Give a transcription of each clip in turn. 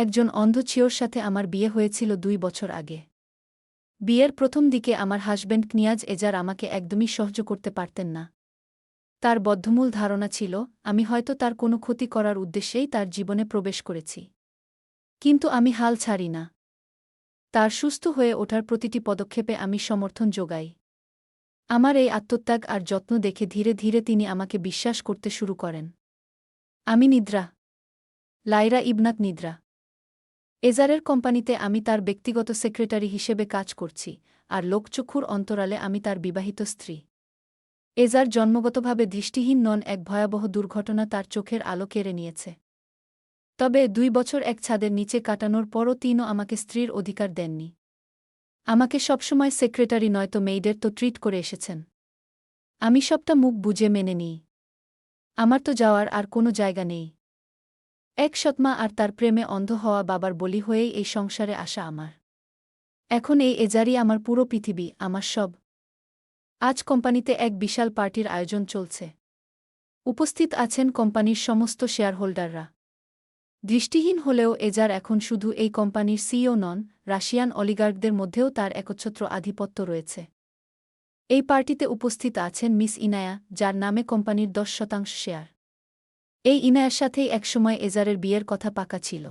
একজন অন্ধ ছিওর সাথে আমার বিয়ে হয়েছিল ২ বছর আগে। বিয়ের প্রথম দিকে আমার হাসব্যান্ড নিয়াজ এজার আমাকে একদমই সহ্য করতে পারতেন না। তার বদ্ধমূল ধারণা ছিল, আমি হয়তো তার কোনো ক্ষতি করার উদ্দেশ্যেই তার জীবনে প্রবেশ করেছি। কিন্তু আমি হাল ছাড়ি না। তার সুস্থ হয়ে ওঠার প্রতিটি পদক্ষেপে আমি সমর্থন যোগাই। আমার এই আত্মত্যাগ আর যত্ন দেখে ধীরে ধীরে তিনি আমাকে বিশ্বাস করতে শুরু করেন। আমি নিদ্রা। লাইরা ইবনাত নিদ্রা। এজারের কোম্পানিতে আমি তার ব্যক্তিগত সেক্রেটারি হিসেবে কাজ করছি, আর লোকচক্ষুর অন্তরালে আমি তার বিবাহিত স্ত্রী। এজার জন্মগতভাবে দৃষ্টিহীন নন, এক ভয়াবহ দুর্ঘটনা তার চোখের আলো কেড়ে নিয়েছে। তবে ২ বছর এক ছাদের নিচে কাটানোর পরও তিনিও আমাকে স্ত্রীর অধিকার দেননি। আমাকে সবসময় সেক্রেটারি নয়তো মেইডের তো ট্রিট করে এসেছেন। আমি সবটা মুখ বুজে মেনে নিই। আমার তো যাওয়ার আর কোনো জায়গা নেই। এক সৎমা আর তার প্রেমে অন্ধ হওয়া বাবার বলি হয়েই এই সংসারে আসা আমার। এখন এই এজারই আমার পুরো পৃথিবী, আমার সব। আজ কোম্পানিতে এক বিশাল পার্টির আয়োজন চলছে। উপস্থিত আছেন কোম্পানির সমস্ত শেয়ারহোল্ডাররা। দৃষ্টিহীন হলেও এজার এখন শুধু এই কোম্পানির সিইও নন, রাশিয়ান অলিগার্কদের মধ্যেও তার একচ্ছত্র আধিপত্য রয়েছে। এই পার্টিতে উপস্থিত আছেন মিস ইনায়া, যার নামে কোম্পানির ১০% শেয়ার। এই ইনায়ার সাথেই একসময় এজারের বিয়ের কথা পাকা ছিল।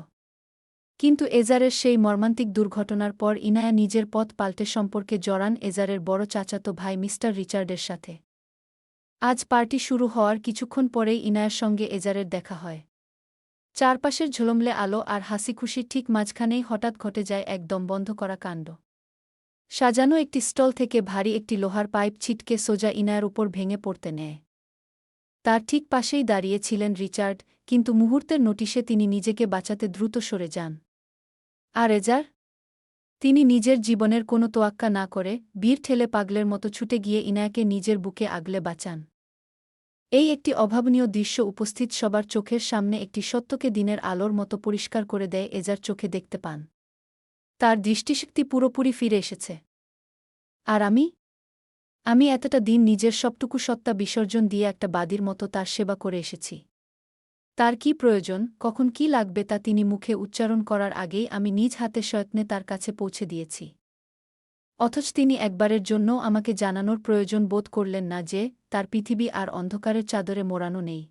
কিন্তু এজারের সেই মর্মান্তিক দুর্ঘটনার পর ইনায়া নিজের পথ পাল্টে সম্পর্কে জড়ান এজারের বড় চাচাতো ভাই মিস্টার রিচার্ডের সাথে। আজ পার্টি শুরু হওয়ার কিছুক্ষণ পরেই ইনায়ার সঙ্গে এজারের দেখা হয়। চারপাশের ঝলমলে আলো আর হাসিখুশির ঠিক মাঝখানেই হঠাৎ ঘটে যায় এক দমবন্ধ করা কাণ্ড। সাজানো একটি স্টল থেকে ভারী একটি লোহার পাইপ ছিটকে সোজা ইনায়ার উপর ভেঙে পড়তে নেয়। তার ঠিক পাশেই দাঁড়িয়ে ছিলেন রিচার্ড, কিন্তু মুহূর্তের নোটিশে তিনি নিজেকে বাঁচাতে দ্রুত সরে যান। আর এজার? তিনি নিজের জীবনের কোনো তোয়াক্কা না করে বীর ঠেলে পাগলের মতো ছুটে গিয়ে ইনায়াকে নিজের বুকে আগলে বাঁচান। এই একটি অভাবনীয় দৃশ্য উপস্থিত সবার চোখের সামনে একটি সত্যকে দিনের আলোর মতো পরিষ্কার করে দেয়। এজার চোখে দেখতে পান তার দৃষ্টিশক্তি পুরোপুরি ফিরে এসেছে। আর আমি এতটা দিন নিজের সবটুকু সত্তা বিসর্জন দিয়ে একটা বাদীর মতো তার সেবা করে এসেছি। তার কি প্রয়োজন, কখন কি লাগবে তা তিনি মুখে উচ্চারণ করার আগেই আমি নিজ হাতে সযত্নে তার কাছে পৌঁছে দিয়েছি। অথচ তিনি একবারের জন্যও আমাকে জানানোর প্রয়োজন বোধ করলেন না যে তার পৃথিবী আর অন্ধকারের চাদরে মোড়ানো নেই।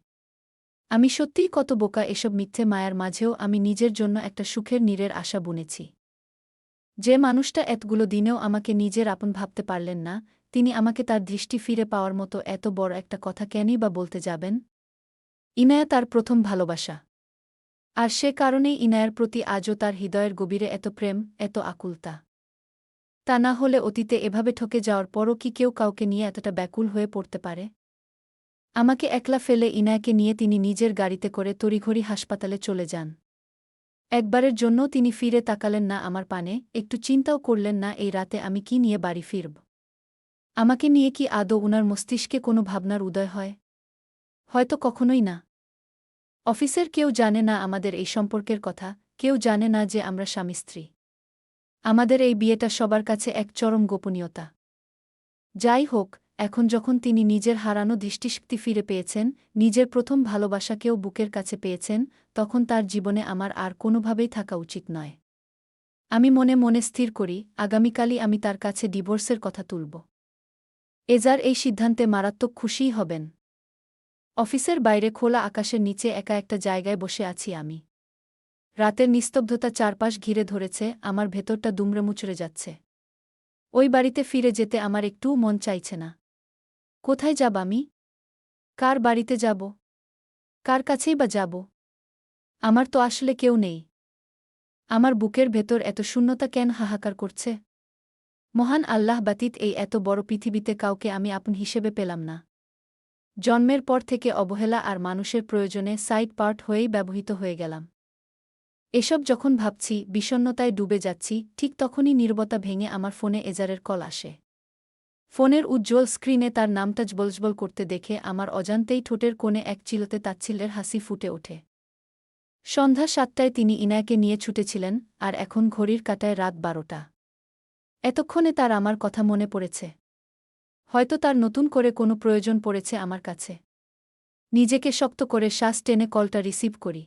আমি সত্যিই কত বোকা, এসব মিথ্যে মায়ার মাঝেও আমি নিজের জন্য একটা সুখের নীড়ের আশা বুনেছি। যে মানুষটা এতগুলো দিনেও আমাকে নিজের আপন ভাবতে পারলেন না, তিনি আমাকে তার দৃষ্টি ফিরে পাওয়ার মতো এত বড় একটা কথা কেনই বা বলতে যাবেন? ইনায়া তার প্রথম ভালোবাসা। আর সে কারণেই ইনায়ার প্রতি আজও তার হৃদয়ের গভীরে এত প্রেম, এত আকুলতা। তা না হলে অতীতে এভাবে ঠকে যাওয়ার পরও কি কেউ কাউকে নিয়ে এতটা ব্যাকুল হয়ে পড়তে পারে? আমাকে একলা ফেলে ইনায়াকে নিয়ে তিনি নিজের গাড়িতে করে তড়িঘড়ি হাসপাতালে চলে যান। একবারের জন্যও তিনি ফিরে তাকালেন না আমার পানে, একটু চিন্তাও করলেন না এই রাতে আমি কি নিয়ে বাড়ি ফিরব। আমাকে নিয়ে কি আদৌ উনার মস্তিষ্কে কোনো ভাবনার উদয় হয়? হয়তো কখনোই না। অফিসের কেউ জানে না আমাদের এই সম্পর্কের কথা, কেউ জানে না যে আমরা স্বামী স্ত্রী। আমাদের এই বিয়েটা সবার কাছে এক চরম গোপনীয়তা। যাই হোক, এখন যখন তিনি নিজের হারানো দৃষ্টিশক্তি ফিরে পেয়েছেন, নিজের প্রথম ভালোবাসাকেও বুকের কাছে পেয়েছেন, তখন তার জীবনে আমার আর কোনোভাবেই থাকা উচিত নয়। আমি মনে মনে স্থির করি, আগামীকালই আমি তার কাছে ডিভোর্সের কথা তুলব। এজার এই সিদ্ধান্তে মারাত্মক খুশিই হবেন। অফিসের বাইরে খোলা আকাশের নিচে একা একটা জায়গায় বসে আছি আমি। রাতের নিস্তব্ধতা চারপাশ ঘিরে ধরেছে, আমার ভেতরটা দুমড়ে মুচড়ে যাচ্ছে। ওই বাড়িতে ফিরে যেতে আমার একটুও মন চাইছে না। কোথায় যাব আমি? কার বাড়িতে যাব? কার কাছেই বা যাব? আমার তো আসলে কেউ নেই। আমার বুকের ভেতর এত শূন্যতা কেন হাহাকার করছে? মহান আল্লাহ ব্যতীত এই এত বড় পৃথিবীতে কাউকে আমি আপন হিসেবে পেলাম না। জন্মের পর থেকে অবহেলা আর মানুষের প্রয়োজনে সাইড পার্ট হয়েই ব্যবহৃত হয়ে গেলাম। এসব যখন ভাবছি, বিষণ্ণতায় ডুবে যাচ্ছি, ঠিক তখনই নীরবতা ভেঙে আমার ফোনে এজারের কল আসে। ফোনের উজ্জ্বল স্ক্রিনে তার নামটা জ্বলজ্বল করতে দেখে আমার অজান্তেই ঠোঁটের কোণে এক চিলতে তাচ্ছিল্যের হাসি ফুটে ওঠে। সন্ধ্যা ৭টায় তিনি ইনায়াকে নিয়ে ছুটেছিলেন, আর এখন ঘড়ির কাঁটায় রাত ১২টা। এতক্ষণে তার আমার কথা মনে পড়েছে। হয়তো তার নতুন করে কোনো প্রয়োজন পড়েছে আমার কাছে। নিজেকে শক্ত করে শ্বাস টেনে কলটা রিসিভ করি।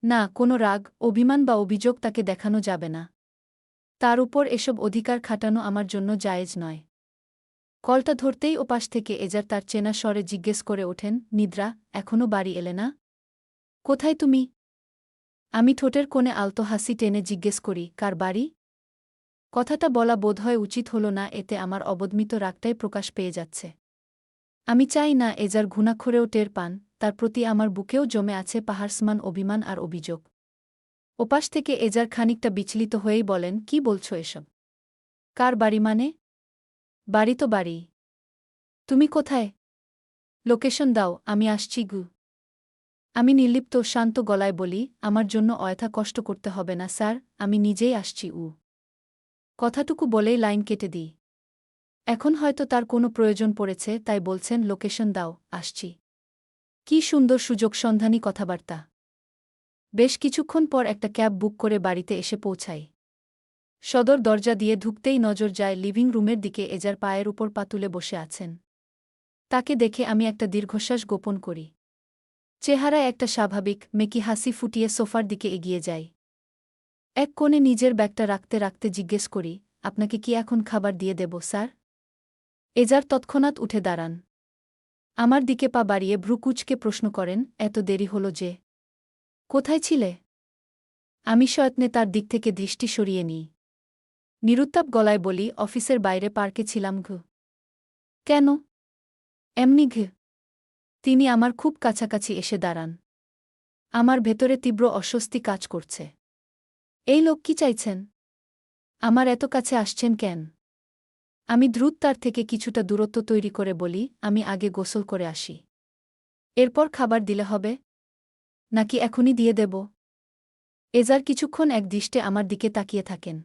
না, কোনো রাগ, অভিমান বা অভিযোগ তাকে দেখানো যাবে না। তার উপর এসব অধিকার খাটানো আমার জন্য জায়েজ নয়। কলটা ধরতেই ওপাশ থেকে এজার তার চেনা স্বরে জিজ্ঞেস করে ওঠেন, নিদ্রা, এখনো বাড়ি এলে না? কোথায় তুমি? আমি ঠোঁটের কোণে আলতো হাসি টেনে জিজ্ঞেস করি, কার বাড়ি? কথাটা বলা বোধহয় উচিত হল না, এতে আমার অবদমিত রাগটাই প্রকাশ পেয়ে যাচ্ছে। আমি চাই না এজার ঘুণাক্ষরেও টের পান, তার প্রতি আমার বুকেও জমে আছে পাহাড়সমান অভিমান আর অভিযোগ। ওপাশ থেকে এজার খানিকটা বিচলিত হয়েই বলেন, কি বলছো এসব? কার বাড়ি মানে? বাড়ি তো বাড়ি। তুমি কোথায়? লোকেশন দাও, আমি আসছি গু। আমি নির্লিপ্ত শান্ত গলায় বলি, আমার জন্য অযথা কষ্ট করতে হবে না স্যার, আমি নিজেই আসছি। কথাটুকু বলেই লাইন কেটে দিই। এখন হয়তো তার কোনো প্রয়োজন পড়েছে, তাই বলছেন লোকেশন দাও, আসছি। কি সুন্দর সুযোগ সন্ধানী কথাবার্তা। বেশ কিছুক্ষণ পর একটা ক্যাব বুক করে বাড়িতে এসে পৌঁছাই। সদর দরজা দিয়ে ঢুকতেই নজর যায় লিভিং রুমের দিকে, এজার পায়ের উপর পা তুলে বসে আছেন। তাকে দেখে আমি একটা দীর্ঘশ্বাস গোপন করি। চেহারায় একটা স্বাভাবিক মেকি হাসি ফুটিয়ে সোফার দিকে এগিয়ে যাই। এক কোণে নিজের ব্যাগটা রাখতে রাখতে জিজ্ঞেস করি, আপনাকে কি এখন খাবার দিয়ে দেব স্যার? এজার তৎক্ষণাৎ উঠে দাঁড়ান। আমার দিকে পা বাড়িয়ে ভ্রু কুঁচকে প্রশ্ন করেন, এত দেরি হল যে? কোথায় ছিলে? আমি সযত্নে তার দিক থেকে দৃষ্টি সরিয়ে নিই। নিরুত্তাপ গলায় বলি, অফিসের বাইরে পার্কে ছিলাম ঘ। কেন? এমনি ঘ। তিনি আমার খুব কাছাকাছি এসে দাঁড়ান। আমার ভেতরে তীব্র অস্বস্তি কাজ করছে। এই লোক কি চাইছেন? আমার এত কাছে আসছেন কেন? আমি দ্রুত তার থেকে কিছুটা দূরত্ব তৈরি করে বলি, আমি আগে গোসল করে আসি। এরপর খাবার দিলে হবে? নাকি এখনই দিয়ে দেব? এজার কিছুক্ষণ একদৃষ্টে আমার দিকে তাকিয়ে থাকেন।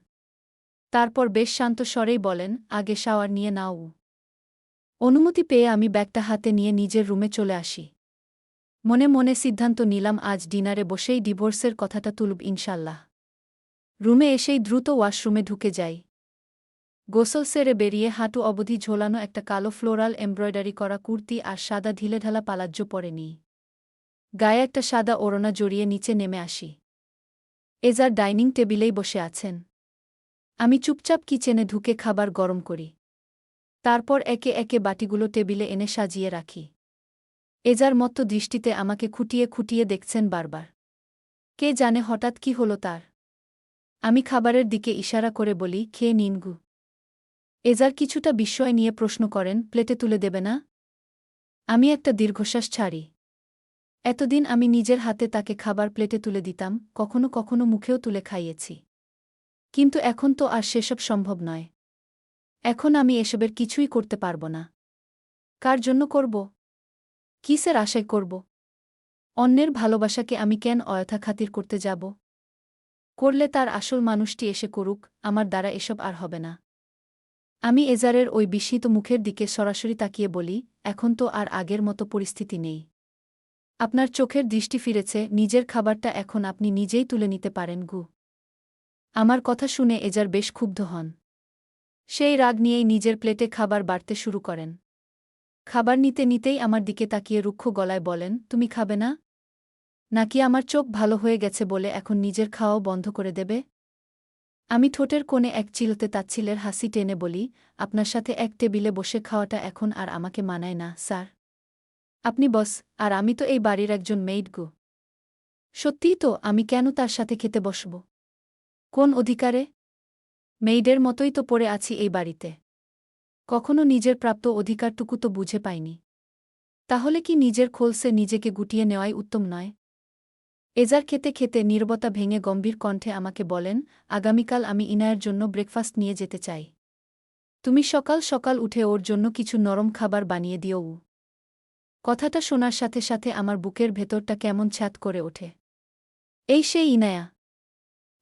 তারপর বেশ শান্ত স্বরেই বলেন, আগে শাওয়ার নিয়ে নাও। অনুমতি পেয়ে আমি ব্যাগটা হাতে নিয়ে নিজের রুমে চলে আসি। মনে মনে সিদ্ধান্ত নিলাম, আজ ডিনারে বসেই ডিভোর্সের কথাটা তুলব ইনশাল্লাহ। রুমে এসেই দ্রুত ওয়াশরুমে ঢুকে যাই। গোসল সেরে বেরিয়ে হাঁটু অবধি ঝোলানো একটা কালো ফ্লোরাল এমব্রয়ডারি করা কুর্তি আর সাদা ঢিলেঢালা পালাজ্জো পরে নিই। গায়ে একটা সাদা ওড়না জড়িয়ে নিচে নেমে আসি। এজার ডাইনিং টেবিলেই বসে আছেন। আমি চুপচাপ কিচেনে ঢুকে খাবার গরম করি। তারপর একে একে বাটিগুলো টেবিলে এনে সাজিয়ে রাখি। এজার মত্ত দৃষ্টিতে আমাকে খুঁটিয়ে খুঁটিয়ে দেখছেন বারবার। কে জানে হঠাৎ কি হলো তার। আমি খাবারের দিকে ইশারা করে বলি, খেয়ে নিন গু। এজার কিছুটা বিস্ময় নিয়ে প্রশ্ন করেন, প্লেটে তুলে দেবে না? আমি একটা দীর্ঘশ্বাস ছাড়ি। এতদিন আমি নিজের হাতে তাকে খাবার প্লেটে তুলে দিতাম, কখনো কখনো মুখেও তুলে খাইয়েছি। কিন্তু এখন তো আর সেসব সম্ভব নয়। এখন আমি এসবের কিছুই করতে পারব না। কার জন্য করব? কিসের আশায় করব? অন্যের ভালোবাসাকে আমি কেন অযথা খাতির করতে যাব? করলে তার আসল মানুষটি এসে করুক, আমার দ্বারা এসব আর হবে না। আমি এজারের ওই বিস্মিত মুখের দিকে সরাসরি তাকিয়ে বলি, এখন তো আর আগের মতো পরিস্থিতি নেই। আপনার চোখের দৃষ্টি ফিরেছে, নিজের খাবারটা এখন আপনি নিজেই তুলে নিতে পারেন গু। আমার কথা শুনে এজার বেশ ক্ষুব্ধ হন। সেই রাগ নিয়েই নিজের প্লেটে খাবার বাড়তে শুরু করেন। খাবার নিতে নিতেই আমার দিকে তাকিয়ে রুক্ষ গলায় বলেন, তুমি খাবে না? নাকি আমার চোখ ভালো হয়ে গেছে বলে এখন নিজের খাওয়াও বন্ধ করে দেবে? আমি ঠোঁটের কোণে এক চিলতে তাচ্ছিলের হাসি টেনে বলি, আপনার সাথে এক টেবিলে বসে খাওয়াটা এখন আর আমাকে মানায় না স্যার। আপনি বস, আর আমি তো এই বাড়ির একজন মেইড গো। সত্যিই তো, আমি কেন তার সাথে খেতে বসব? কোন অধিকারে? মেইডের মতোই তো পড়ে আছি এই বাড়িতে। কখনো নিজের প্রাপ্ত অধিকারটুকু তো বুঝে পাইনি। তাহলে কি নিজের খোলসে নিজেকে গুটিয়ে নেওয়াই উত্তম নয়? এজার খেতে খেতে নীরবতা ভেঙে গম্ভীর কণ্ঠে আমাকে বলেন, আগামীকাল আমি ইনায়ের জন্য ব্রেকফাস্ট নিয়ে যেতে চাই। তুমি সকাল সকাল উঠে ওর জন্য কিছু নরম খাবার বানিয়ে দিও। কথাটা শোনার সাথে সাথে আমার বুকের ভেতরটা কেমন ছ্যাঁত করে ওঠে। এই সেই ইনায়া,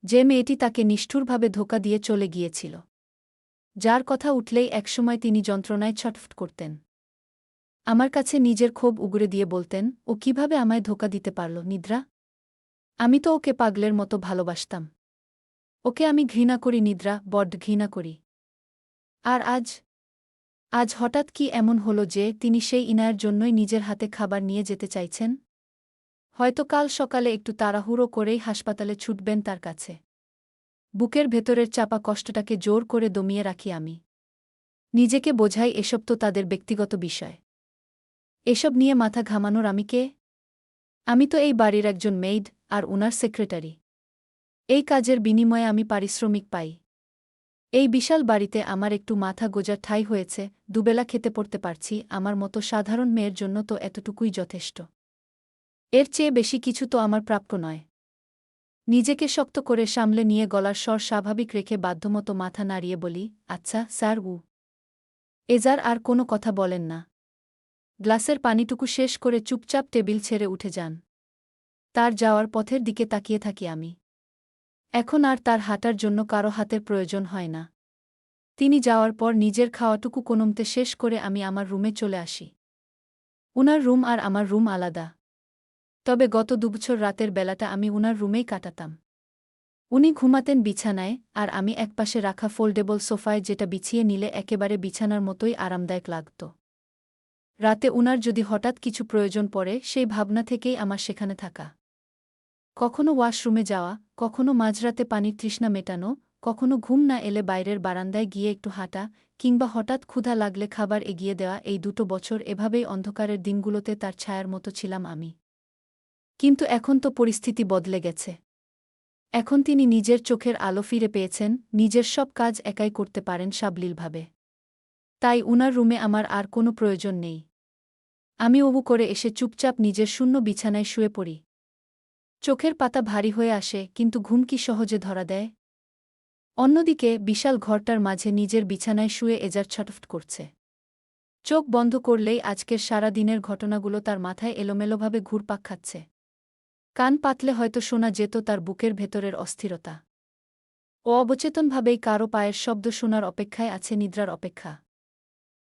যে মেয়েটি তাকে নিষ্ঠুরভাবে ধোঁকা দিয়ে চলে গিয়েছিল, যার কথা উঠলেই একসময় তিনি যন্ত্রণায় ছটফট করতেন। আমার কাছে নিজের ক্ষোভ উগরে দিয়ে বলতেন, ও কিভাবে আমায় ধোঁকা দিতে পারল নিদ্রা? আমি তো ওকে পাগলের মতো ভালোবাসতাম। ওকে আমি ঘৃণা করি নিদ্রা, বড্ড ঘৃণা করি। আর আজ হঠাৎ কি এমন হলো যে তিনি সেই ইনায়ের জন্যই নিজের হাতে খাবার নিয়ে যেতে চাইছেন? হয়তো কাল সকালে একটু তাড়াহুড়ো করেই হাসপাতালে ছুটবেন তার কাছে। বুকের ভেতরের চাপা কষ্টটাকে জোর করে দমিয়ে রাখি আমি। নিজেকে বোঝাই এসব তো তাদের ব্যক্তিগত বিষয়। এসব নিয়ে মাথা ঘামানোর আমি কে? আমি তো এই বাড়ির একজন মেইড, আর উনার সেক্রেটারি। এই কাজের বিনিময়ে আমি পারিশ্রমিক পাই। এই বিশাল বাড়িতে আমার একটু মাথা গোজার ঠাঁই হয়েছে, দুবেলা খেতে পড়তে পারছি, আমার মতো সাধারণ মেয়ের জন্য তো এতটুকুই যথেষ্ট। এর চেয়ে বেশি কিছু তো আমার প্রাপ্য নয়। নিজেকে শক্ত করে সামলে নিয়ে গলার স্বর স্বাভাবিক রেখে বাধ্যমতো মাথা নাড়িয়ে বলি, আচ্ছা স্যার। এজার আর কোনো কথা বলেন না। গ্লাসের পানিটুকু শেষ করে চুপচাপ টেবিল ছেড়ে উঠে যান। তার যাওয়ার পথের দিকে তাকিয়ে থাকি আমি। এখন আর তার হাঁটার জন্য কারো হাতের প্রয়োজন হয় না। তিনি যাওয়ার পর নিজের খাওয়াটুকু কোনোমতে শেষ করে আমি আমার রুমে চলে আসি। উনার রুম আর আমার রুম আলাদা। তবে গত 2 বছর রাতের বেলাটা আমি উনার রুমেই কাটাতাম। উনি ঘুমাতেন বিছানায়, আর আমি একপাশে রাখা ফোল্ডেবল সোফায়, যেটা বিছিয়ে নিলে একেবারে বিছানার মতোই আরামদায়ক লাগত। রাতে উনার যদি হঠাৎ কিছু প্রয়োজন পড়ে, সেই ভাবনা থেকেই আমার সেখানে থাকা। কখনো ওয়াশরুমে যাওয়া, কখনো মাঝরাতে পানির তৃষ্ণা মেটানো, কখনো ঘুম না এলে বাইরের বারান্দায় গিয়ে একটু হাঁটা, কিংবা হঠাৎ ক্ষুধা লাগলে খাবার এগিয়ে দেওয়া। এই 2 বছর এভাবেই অন্ধকারের দিনগুলোতে তার ছায়ার মতো ছিলাম আমি। কিন্তু এখন তো পরিস্থিতি বদলে গেছে। এখন তিনি নিজের চোখের আলো ফিরে পেয়েছেন, নিজের সব কাজ একাই করতে পারেন সাবলীলভাবে। তাই উনার রুমে আমার আর কোনো প্রয়োজন নেই। আমি অবু করে এসে চুপচাপ নিজের শূন্য বিছানায় শুয়ে পড়ি। চোখের পাতা ভারী হয়ে আসে, কিন্তু ঘুম কি সহজে ধরা দেয়? অন্যদিকে বিশাল ঘরটার মাঝে নিজের বিছানায় শুয়ে এজার ছটফট করছে। চোখ বন্ধ করলেই আজকের সারা দিনের ঘটনাগুলো তার মাথায় এলোমেলোভাবে ঘুরপাক খাচ্ছে। কান পাতলে হয়তো শোনা যেত তার বুকের ভেতরের অস্থিরতা। ও অবচেতনভাবেই কারো পায়ের শব্দ শোনার অপেক্ষায় আছে, নিদ্রার অপেক্ষা।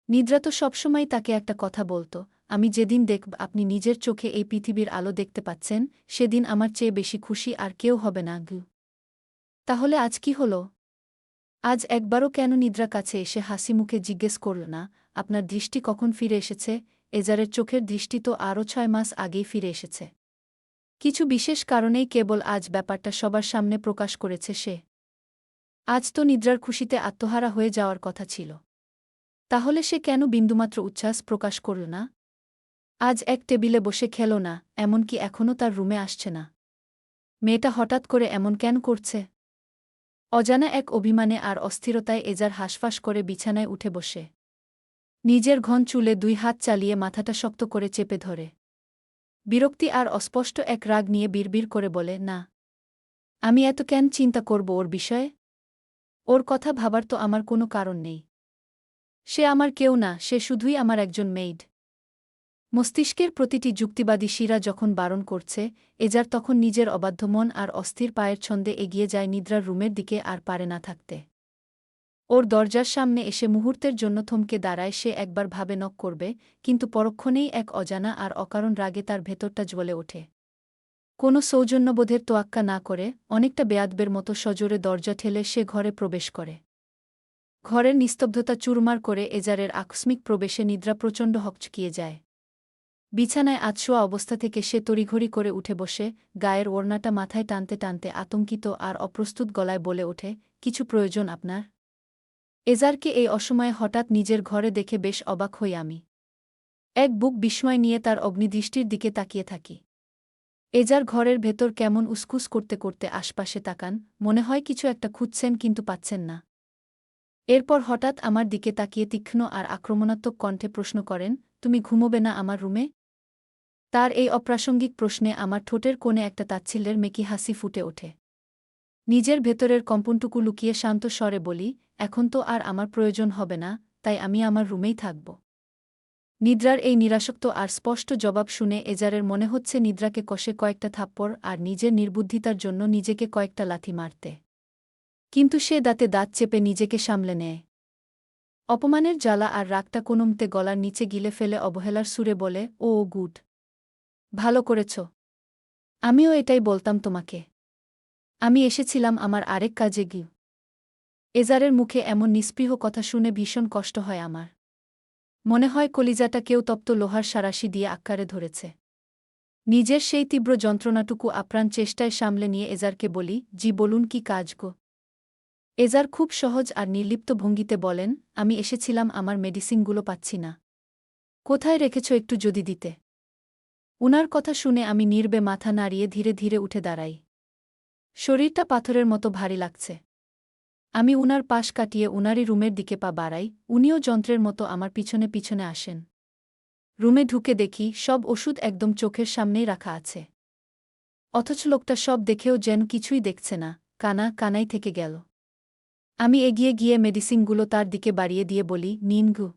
নিদ্রা তো সবসময় তাকে একটা কথা বলত, আমি যেদিন দেখব আপনি নিজের চোখে এই পৃথিবীর আলো দেখতে পাচ্ছেন, সেদিন আমার চেয়ে বেশি খুশি আর কেউ হবে না। তাহলে আজ কি হল? আজ একবারও কেন নিদ্রা কাছে এসে হাসি মুখে জিজ্ঞেস করল না, আপনার দৃষ্টি কখন ফিরে এসেছে? এজারের চোখের দৃষ্টি তো আরও 6 মাস আগেই ফিরে এসেছে। কিছু বিশেষ কারণেই কেবল আজ ব্যাপারটা সবার সামনে প্রকাশ করেছে সে। আজ তো নিদ্রার খুশিতে আত্মহারা হয়ে যাওয়ার কথা ছিল। তাহলে সে কেন বিন্দুমাত্র উচ্ছ্বাস প্রকাশ করল না? আজ এক টেবিলে বসে খেল না, এমনকি এখনও তার রুমে আসছে না। মেয়েটা হঠাৎ করে এমন কেন করছে? অজানা এক অভিমানে আর অস্থিরতায় এজার হাঁসফাঁস করে বিছানায় উঠে বসে। নিজের ঘন চুলে 2 হাত চালিয়ে মাথাটা শক্ত করে চেপে ধরে। বিরক্তি আর অস্পষ্ট এক রাগ নিয়ে বিড়বিড় করে বলে, না। আমি এত কেন চিন্তা করব ওর বিষয়ে? ওর কথা ভাবার তো আমার কোনো কারণ নেই। সে আমার কেউ না, সে শুধুই আমার একজন মেইড। মস্তিষ্কের প্রতিটি যুক্তিবাদী শিরা যখন বারণ করছে, এজার তখন নিজের অবাধ্য মন আর অস্থির পায়ের ছন্দে এগিয়ে যায় নিদ্রার রুমের দিকে, আর পারে না থাকতে। ওর দরজার সামনে এসে মুহূর্তের জন্য থমকে দাঁড়ায় সে, একবার ভাবে নক করবে, কিন্তু পরক্ষণেই এক অজানা আর অকারণ রাগে তার ভেতরটা জ্বলে ওঠে। কোনো সৌজন্যবোধের তোয়াক্কা না করে, অনেকটা বেয়াদবের মতো সজোরে দরজা ঠেলে সে ঘরে প্রবেশ করে। ঘরের নিস্তব্ধতা চুরমার করে এজারের আকস্মিক প্রবেশে নিদ্রা প্রচণ্ড হকচকিয়ে যায়। বিছানায় আধশোয়া অবস্থা থেকে সে তড়িঘড়ি করে উঠে বসে, গায়ের ওড়নাটা মাথায় টানতে টানতে আতঙ্কিত আর অপ্রস্তুত গলায় বলে ওঠে, কিছু প্রয়োজন আপনার? এজারকে এই অসময়ে হঠাৎ নিজের ঘরে দেখে বেশ অবাক হই আমি। এক বুক বিস্ময় নিয়ে তার অগ্নিদৃষ্টির দিকে তাকিয়ে থাকি। এজার ঘরের ভেতর কেমন উসকুস করতে করতে আশপাশে তাকান, মনে হয় কিছু একটা খুঁজছেন কিন্তু পাচ্ছেন না। এরপর হঠাৎ আমার দিকে তাকিয়ে তীক্ষ্ণ আর আক্রমণাত্মক কণ্ঠে প্রশ্ন করেন, তুমি ঘুমোবে না আমার রুমে? তার এই অপ্রাসঙ্গিক প্রশ্নে আমার ঠোঁটের কোণে একটা তাচ্ছিল্যের মেকি হাসি ফুটে ওঠে। নিজের ভেতরের কম্পনটুকু লুকিয়ে শান্ত স্বরে বলি, এখন তো আর আমার প্রয়োজন হবে না, তাই আমি আমার রুমেই থাকব। নিদ্রার এই নিরাসক্ত আর স্পষ্ট জবাব শুনে এজারের মনে হচ্ছে নিদ্রাকে কষে কয়েকটা থাপ্পড় আর নিজের নির্বুদ্ধিতার জন্য নিজেকে কয়েকটা লাথি মারতে। কিন্তু সে দাঁতে দাঁত চেপে নিজেকে সামলে নেয়। অপমানের জ্বালা আর রাগটা কোনোমতে গলার নিচে গিলে ফেলে অবহেলার সুরে বলে, ও গুড। ভালো করেছ। আমিও এটাই বলতাম তোমাকে। আমি এসেছিলাম আমার আরেক কাজে গিয়ে। এজারের মুখে এমন নিস্পৃহ কথা শুনে ভীষণ কষ্ট হয় আমার। মনে হয় কলিজাটা কেউ তপ্ত লোহার সারাশি দিয়ে আক্কারে ধরেছে। নিজের সেই তীব্র যন্ত্রণাটুকু আপ্রাণ চেষ্টায় সামলে নিয়ে এজারকে বলি, জি বলুন কি কাজ গো। এজার খুব সহজ আর নির্লিপ্ত ভঙ্গিতে বলেন, আমি এসেছিলাম আমার মেডিসিনগুলো পাচ্ছি না। কোথায় রেখেছ একটু যদি দিতে। উনার কথা শুনে আমি নির্বে মাথা নাড়িয়ে ধীরে ধীরে উঠে দাঁড়াই। শরীরটা পাথরের মতো ভারী লাগছে। আমি উনার পাশ কাটিয়ে উনারই রুমের দিকে পা বাড়াই, উনিও যন্ত্রের মতো আমার পিছনে পিছনে আসেন। রুমে ঢুকে দেখি সব ওষুধ একদম চোখের সামনেই রাখা আছে। অথচ লোকটা সব দেখেও যেন কিছুই দেখছে না, কানাই থেকে গেল। আমি এগিয়ে গিয়ে মেডিসিনগুলো তার দিকে বাড়িয়ে দিয়ে বলি, নিন গু।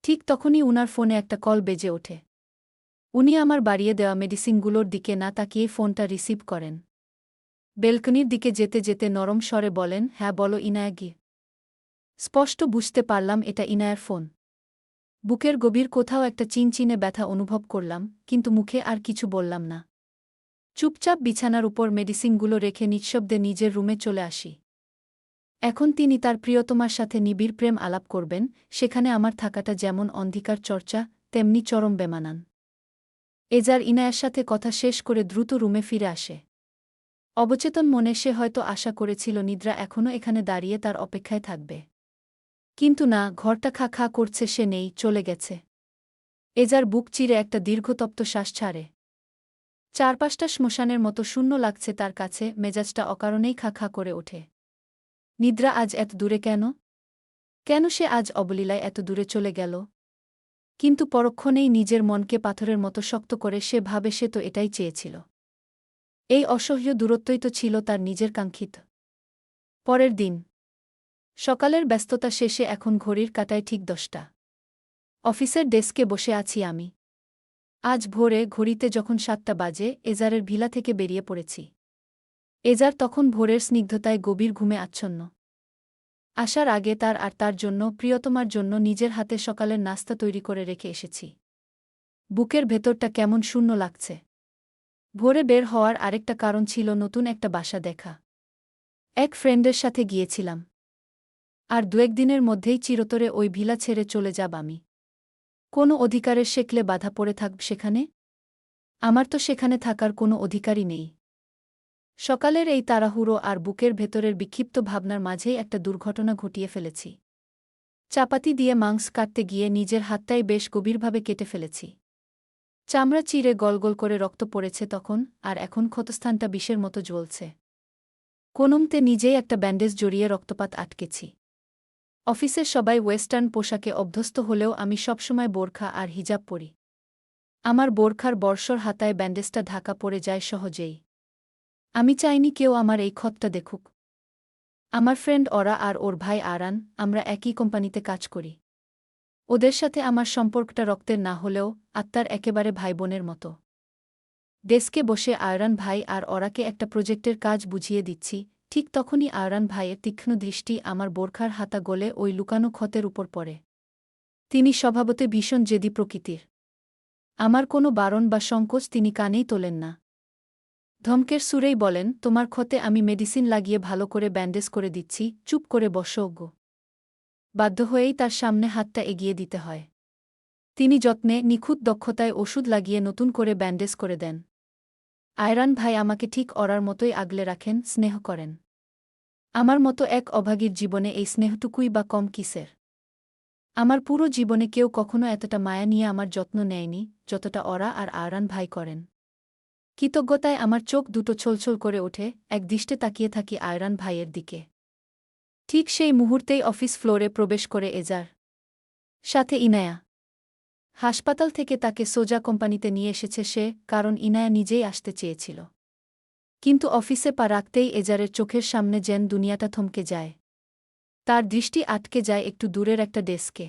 ঠিক তখনই উনার ফোনে একটা কল বেজে ওঠে। উনি আমার বাড়িয়ে দেওয়া মেডিসিনগুলোর দিকে না তাকিয়ে ফোনটা রিসিভ করেন। বেলকনির দিকে যেতে যেতে নরম স্বরে বলেন, হ্যাঁ বলো ইনায়া গি। স্পষ্ট বুঝতে পারলাম এটা ইনায়ার ফোন। বুকের গভীর কোথাও একটা চিনচিনে ব্যথা অনুভব করলাম, কিন্তু মুখে আর কিছু বললাম না। চুপচাপ বিছানার উপর মেডিসিনগুলো রেখে নিঃশব্দে নিজের রুমে চলে আসি। এখন তিনি তার প্রিয়তমার সাথে নিবিড় প্রেম আলাপ করবেন, সেখানে আমার থাকাটা যেমন অন্ধকার চর্চা, তেমনি চরম বেমানান। এজার ইনায়ার সাথে কথা শেষ করে দ্রুত রুমে ফিরে আসে। অবচেতন মনে সে হয়তো আশা করেছিল নিদ্রা এখনও এখানে দাঁড়িয়ে তার অপেক্ষায় থাকবে। কিন্তু না, ঘরটা খা খা করছে, সে নেই, চলে গেছে। এজার বুক চিরে একটা দীর্ঘতপ্ত শ্বাস ছাড়ে। চারপাশটা শ্মশানের মতো শূন্য লাগছে তার কাছে, মেজাজটা অকারণেই খা খা করে ওঠে। নিদ্রা আজ এত দূরে কেন? কেন সে আজ অবলীলায় এত দূরে চলে গেল? কিন্তু পরক্ষণেই নিজের মনকে পাথরের মতো শক্ত করে সে ভাবে সে তো এটাই চেয়েছিল। এই অসহ্য দূরত্বই তো ছিল তার নিজের কাঙ্ক্ষিত। পরের দিন সকালের ব্যস্ততা শেষে এখন ঘড়ির কাঁটায় ঠিক 10টা। অফিসের ডেস্কে বসে আছি আমি। আজ ভোরে ঘড়িতে যখন 7টা বাজে এজারের ভিলা থেকে বেরিয়ে পড়েছি। এজার তখন ভোরের স্নিগ্ধতায় গভীর ঘুমে আচ্ছন্ন। আসার আগে তার আর তার জন্য, প্রিয়তমার জন্য নিজের হাতে সকালের নাস্তা তৈরি করে রেখে এসেছি। বুকের ভেতরটা কেমন শূন্য লাগছে। ভোরে বের হওয়ার আরেকটা কারণ ছিল নতুন একটা বাসা দেখা। এক ফ্রেন্ডের সাথে গিয়েছিলাম। আর 2-1 দিনের মধ্যেই চিরতরে ওই ভিলা ছেড়ে চলে যাব আমি। কোনো অধিকারের শেকলে বাধা পড়ে থাকব সেখানে? আমার তো সেখানে থাকার কোনো অধিকারই নেই। সকালের এই তাড়াহুড়ো আর বুকের ভেতরের বিক্ষিপ্ত ভাবনার মাঝেই একটা দুর্ঘটনা ঘটিয়ে ফেলেছি। চাপাতি দিয়ে মাংস কাটতে গিয়ে নিজের হাতটাই বেশ গভীরভাবে কেটে ফেলেছি। চামড়া চিরে গলগল করে রক্ত পড়েছে তখন, আর এখন ক্ষতস্থানটা বিষের মতো জ্বলছে। কোনোমতে নিজেই একটা ব্যান্ডেজ জড়িয়ে রক্তপাত আটকেছি। অফিসের সবাই ওয়েস্টার্ন পোশাকে অভ্যস্ত হলেও আমি সবসময় বোরখা আর হিজাব পরি। আমার বোরখার বর্ষর হাতায় ব্যান্ডেজটা ঢাকা পড়ে যায় সহজেই। আমি চাইনি কেউ আমার এই ক্ষতটা দেখুক। আমার ফ্রেন্ড ওরা আর ওর ভাই আরান, আমরা একই কোম্পানিতে কাজ করি। ওদের সাথে আমার সম্পর্কটা রক্তের না হলেও আত্মার একেবারে ভাইবোনের মতো। ডেস্কে বসে আয়রান ভাই আর ওরাকে একটা প্রজেক্টের কাজ বুঝিয়ে দিচ্ছি, ঠিক তখনই আয়রান ভাইয়ের তীক্ষ্ণ দৃষ্টি আমার বোরখার হাতা গলে ওই লুকানো ক্ষতের উপর পড়ে। তিনি স্বভাবতে ভীষণ জেদি প্রকৃতির। আমার কোনো বারণ বা সংকোচ তিনি কানেই তোলেন না। ধমকের সুরেই বলেন, তোমার ক্ষতে আমি মেডিসিন লাগিয়ে ভালো করে ব্যান্ডেজ করে দিচ্ছি, চুপ করে বসো গো। বাধ্য হয়েই তার সামনে হাতটা এগিয়ে দিতে হয়। তিনি যত্নে, নিখুঁত দক্ষতায় ওষুধ লাগিয়ে নতুন করে ব্যান্ডেজ করে দেন। আয়রান ভাই আমাকে ঠিক ওরার মতোই আগলে রাখেন, স্নেহ করেন। আমার মতো এক অভাগীর জীবনে এই স্নেহটুকুই বা কম কিসের? আমার পুরো জীবনে কেউ কখনো এতটা মায়া নিয়ে আমার যত্ন নেয়নি, যতটা ওরা আর আয়রান ভাই করেন। কৃতজ্ঞতায় আমার চোখ দুটো ছলছল করে ওঠে, একদৃষ্টে তাকিয়ে থাকি আয়রান ভাইয়ের দিকে। ঠিক সেই মুহূর্তেই অফিস ফ্লোরে প্রবেশ করে এজার। সাথে ইনায়া। হাসপাতাল থেকে তাকে সোজা কোম্পানিতে নিয়ে এসেছে সে, কারণ ইনায়া নিজেই আসতে চেয়েছিল। কিন্তু অফিসে পা রাখতেই এজারের চোখের সামনে যেন দুনিয়াটা থমকে যায়। তার দৃষ্টি আটকে যায় একটু দূরের একটা ডেস্কে।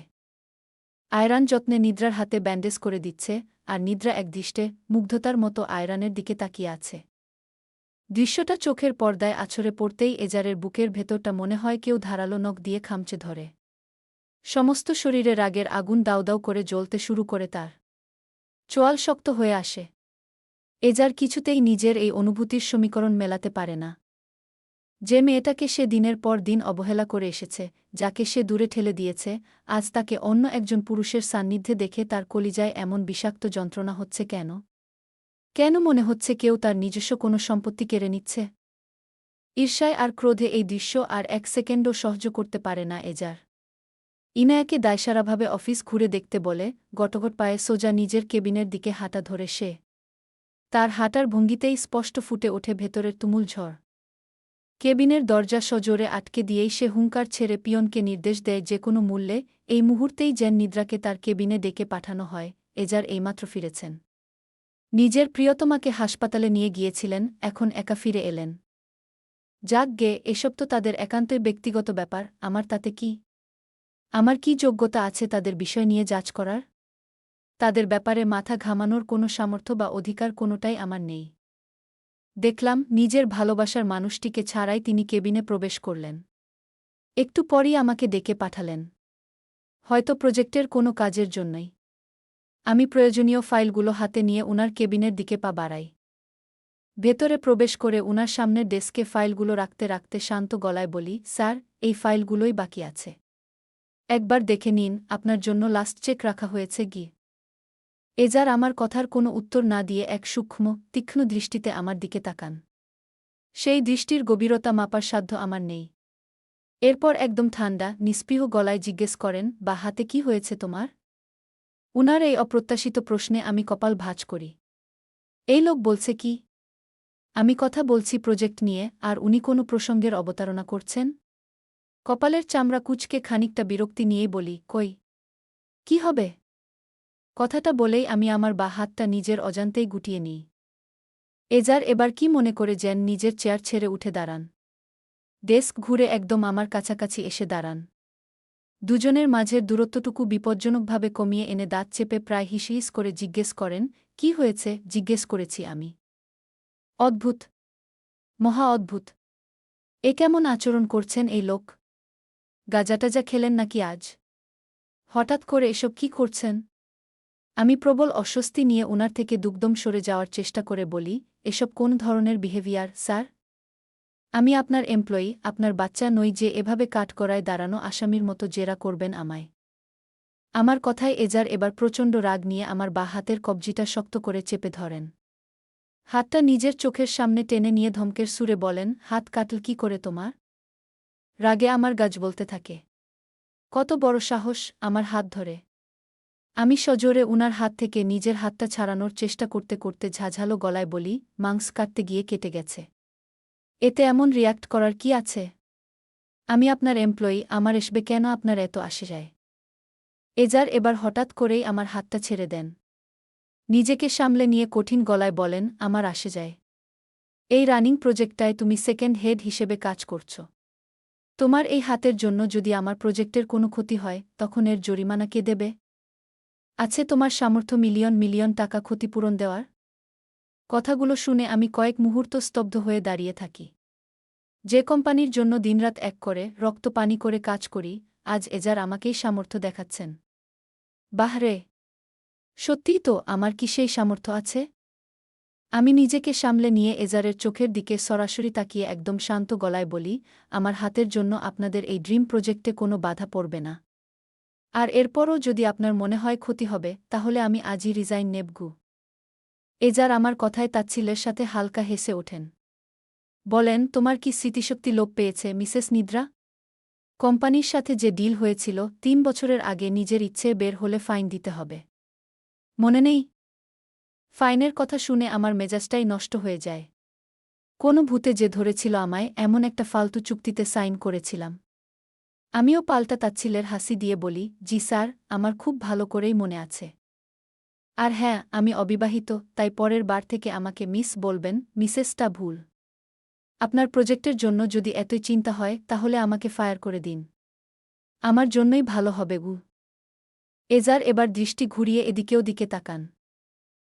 আয়রান যত্নে নিদ্রার হাতে ব্যান্ডেজ করে দিচ্ছে, আর নিদ্রা একদৃষ্টে, মুগ্ধতার মতো আয়রানের দিকে তাকিয়ে আছে। দৃশ্যটা চোখের পর্দায় আছড়ে পড়তেই এজারের বুকের ভেতরটা মনে হয় কেউ ধারালো নখ দিয়ে খামচে ধরে। সমস্ত শরীরে রাগের আগুন দাউদাউ করে জ্বলতে শুরু করে তার। চোয়াল শক্ত হয়ে আসে। এজার কিছুতেই নিজের এই অনুভূতির সমীকরণ মেলাতে পারে না। যে মেয়েটাকে সে দিনের পর দিন অবহেলা করে এসেছে, যাকে সে দূরে ঠেলে দিয়েছে, আজ তাকে অন্য একজন পুরুষের সান্নিধ্যে দেখে তার কলিজায় এমন বিষাক্ত যন্ত্রণা হচ্ছে কেন? কেন মনে হচ্ছে কেউ তার নিজস্ব কোনো সম্পত্তি কেড়ে নিচ্ছে? ঈর্ষায় আর ক্রোধে এই দৃশ্য আর এক সেকেন্ডও সহ্য করতে পারে না এজার। ইনায়াকে দায়সারাভাবে অফিস ঘুরে দেখতে বলে, গটগট পায়ে সোজা নিজের কেবিনের দিকে হাঁটা ধরে সে। তার হাঁটার ভঙ্গিতেই স্পষ্ট ফুটে ওঠে ভেতরের তুমুল ঝড়। কেবিনের দরজা সজোরে আটকে দিয়েই সে হুঙ্কার ছেড়ে পিয়নকে নির্দেশ দেয় যে কোনো মূল্যে এই মুহূর্তেই যেন নিদ্রাকে তার কেবিনে ডেকে পাঠানো হয়। এজার এইমাত্র ফিরেছেন। নিজের প্রিয়তমাকে হাসপাতালে নিয়ে গিয়েছিলেন, এখন একা ফিরে এলেন। যাক গে, এসব তো তাদের একান্তই ব্যক্তিগত ব্যাপার, আমার তাতে কি? আমার কি যোগ্যতা আছে তাদের বিষয় নিয়ে যাচ করার? তাদের ব্যাপারে মাথা ঘামানোর কোনো সামর্থ্য বা অধিকার কোনোটাই আমার নেই। দেখলাম, নিজের ভালোবাসার মানুষটিকে ছাড়াই তিনি কেবিনে প্রবেশ করলেন। একটু পরই আমাকে ডেকে পাঠালেন। হয়তো প্রজেক্টের কোনো কাজের জন্যই। আমি প্রয়োজনীয় ফাইলগুলো হাতে নিয়ে উনার কেবিনের দিকে পা বাড়াই। ভেতরে প্রবেশ করে উনার সামনের ডেস্কে ফাইলগুলো রাখতে রাখতে শান্ত গলায় বলি, স্যার, এই ফাইলগুলোই বাকি আছে। একবার দেখে নিন, আপনার জন্য লাস্ট চেক রাখা হয়েছে গি। এজার আমার কথার কোনো উত্তর না দিয়ে এক সূক্ষ্ম, তীক্ষ্ণ দৃষ্টিতে আমার দিকে তাকান। সেই দৃষ্টির গভীরতা মাপার সাধ্য আমার নেই। এরপর একদম ঠান্ডা, নিস্পৃহ গলায় জিজ্ঞেস করেন, বা হাতে কি হয়েছে তোমার? উনার এই অপ্রত্যাশিত প্রশ্নে আমি কপাল ভাঁজ করি। এই লোক বলছে কি? আমি কথা বলছি প্রজেক্ট নিয়ে, আর উনি কোনো প্রসঙ্গের অবতারণা করছেন? কপালের চামড়া কুঁচকে খানিকটা বিরক্তি নিয়েই বলি, কই? কি হবে? কথাটা বলেই আমি আমার বা হাতটা নিজের অজান্তেই গুটিয়ে নিই। এজার এবার কি মনে করে যেন নিজের চেয়ার ছেড়ে উঠে দাঁড়ান। ডেস্ক ঘুরে একদম আমার কাছাকাছি এসে দাঁড়ান। দুজনের মাঝের দূরত্বটুকু বিপজ্জনকভাবে কমিয়ে এনে দাঁত চেপে প্রায় হিসহিস করে জিজ্ঞেস করেন, কি হয়েছে? জিজ্ঞেস করেছি আমি। অদ্ভুত, মহা অদ্ভুত। এ কেমন আচরণ করছেন এই লোক? গাঁজাটাজা খেলেন নাকি আজ? হঠাৎ করে এসব কি করছেন? আমি প্রবল অস্বস্তি নিয়ে উনার থেকে দুগদম সরে যাওয়ার চেষ্টা করে বলি, এসব কোন ধরনের বিহেভিয়ার, স্যার? আমি আপনার এমপ্লয়ি, আপনার বাচ্চা নই যে এভাবে কাঠগড়ায় দাঁড়ানো আসামির মতো জেরা করবেন আমায়। আমার কথায় এজার এবার প্রচণ্ড রাগ নিয়ে আমার বা হাতের কবজিটা শক্ত করে চেপে ধরেন। হাতটা নিজের চোখের সামনে টেনে নিয়ে ধমকের সুরে বলেন, হাত কাটল কি করে তোমার? রাগে আমার গাজ বলতে থাকে। কত বড় সাহস, আমার হাত ধরে? আমি সজোরে উনার হাত থেকে নিজের হাতটা ছাড়ানোর চেষ্টা করতে করতে ঝাঝালো গলায় বলি, মাংস কাটতে গিয়ে কেটে গেছে। এতে এমন রিয়্যাক্ট করার কি আছে? আমি আপনার এমপ্লয়ি, আমার এসবে কেন আপনার এত আসে যায়? এজার এবার হঠাৎ করেই আমার হাতটা ছেড়ে দেন। নিজেকে সামলে নিয়ে কঠিন গলায় বলেন, আমার আসে যায়? এই রানিং প্রজেক্টটায় তুমি সেকেন্ড হেড হিসেবে কাজ করছ। তোমার এই হাতের জন্য যদি আমার প্রজেক্টের কোনো ক্ষতি হয়, তখন এর জরিমানা কে দেবে? আছে তোমার সামর্থ্য মিলিয়ন মিলিয়ন টাকা ক্ষতিপূরণ দেওয়ার? কথাগুলো শুনে আমি কয়েক মুহূর্ত স্তব্ধ হয়ে দাঁড়িয়ে থাকি। যে কোম্পানির জন্য দিনরাত এক করে, রক্ত পানি করে কাজ করি, আজ এজার আমাকেই সামর্থ্য দেখাচ্ছেন। বাহ রে! সত্যিই তো, আমার কি সেই সামর্থ্য আছে? আমি নিজেকে সামলে নিয়ে এজারের চোখের দিকে সরাসরি তাকিয়ে একদম শান্ত গলায় বলি, আমার হাতের জন্য আপনাদের এই ড্রিম প্রজেক্টে কোনো বাধা পড়বে না। আর এরপরও যদি আপনার মনে হয় ক্ষতি হবে, তাহলে আমি আজই রিজাইন নেবগু। এজার আমার কথায় তাচ্ছিল্যের সাথে হালকা হেসে ওঠেন। বলেন, তোমার কি স্মৃতিশক্তি লোপ পেয়েছে মিসেস নিদ্রা? কোম্পানির সাথে যে ডিল হয়েছিল, ৩ বছরের আগে নিজের ইচ্ছে বের হলে ফাইন দিতে হবে। মনে নেই? ফাইনের কথা শুনে আমার মেজাজটাই নষ্ট হয়ে যায়। কোনো ভূতে যে ধরেছিল আমায়, এমন একটা ফালতু চুক্তিতে সাইন করেছিলাম। আমিও পাল্টা তাচ্ছিলের হাসি দিয়ে বলি, জি স্যার, আমার খুব ভালো করেই মনে আছে। আর হ্যাঁ, আমি অবিবাহিত, তাই পরের বার থেকে আমাকে মিস বলবেন, মিসেসটা ভুল। আপনার প্রজেক্টের জন্য যদি এতই চিন্তা হয়, তাহলে আমাকে ফায়ার করে দিন। আমার জন্যই ভালো হবে গু। এজার এবার দৃষ্টি ঘুরিয়ে এদিকেও দিকে তাকান।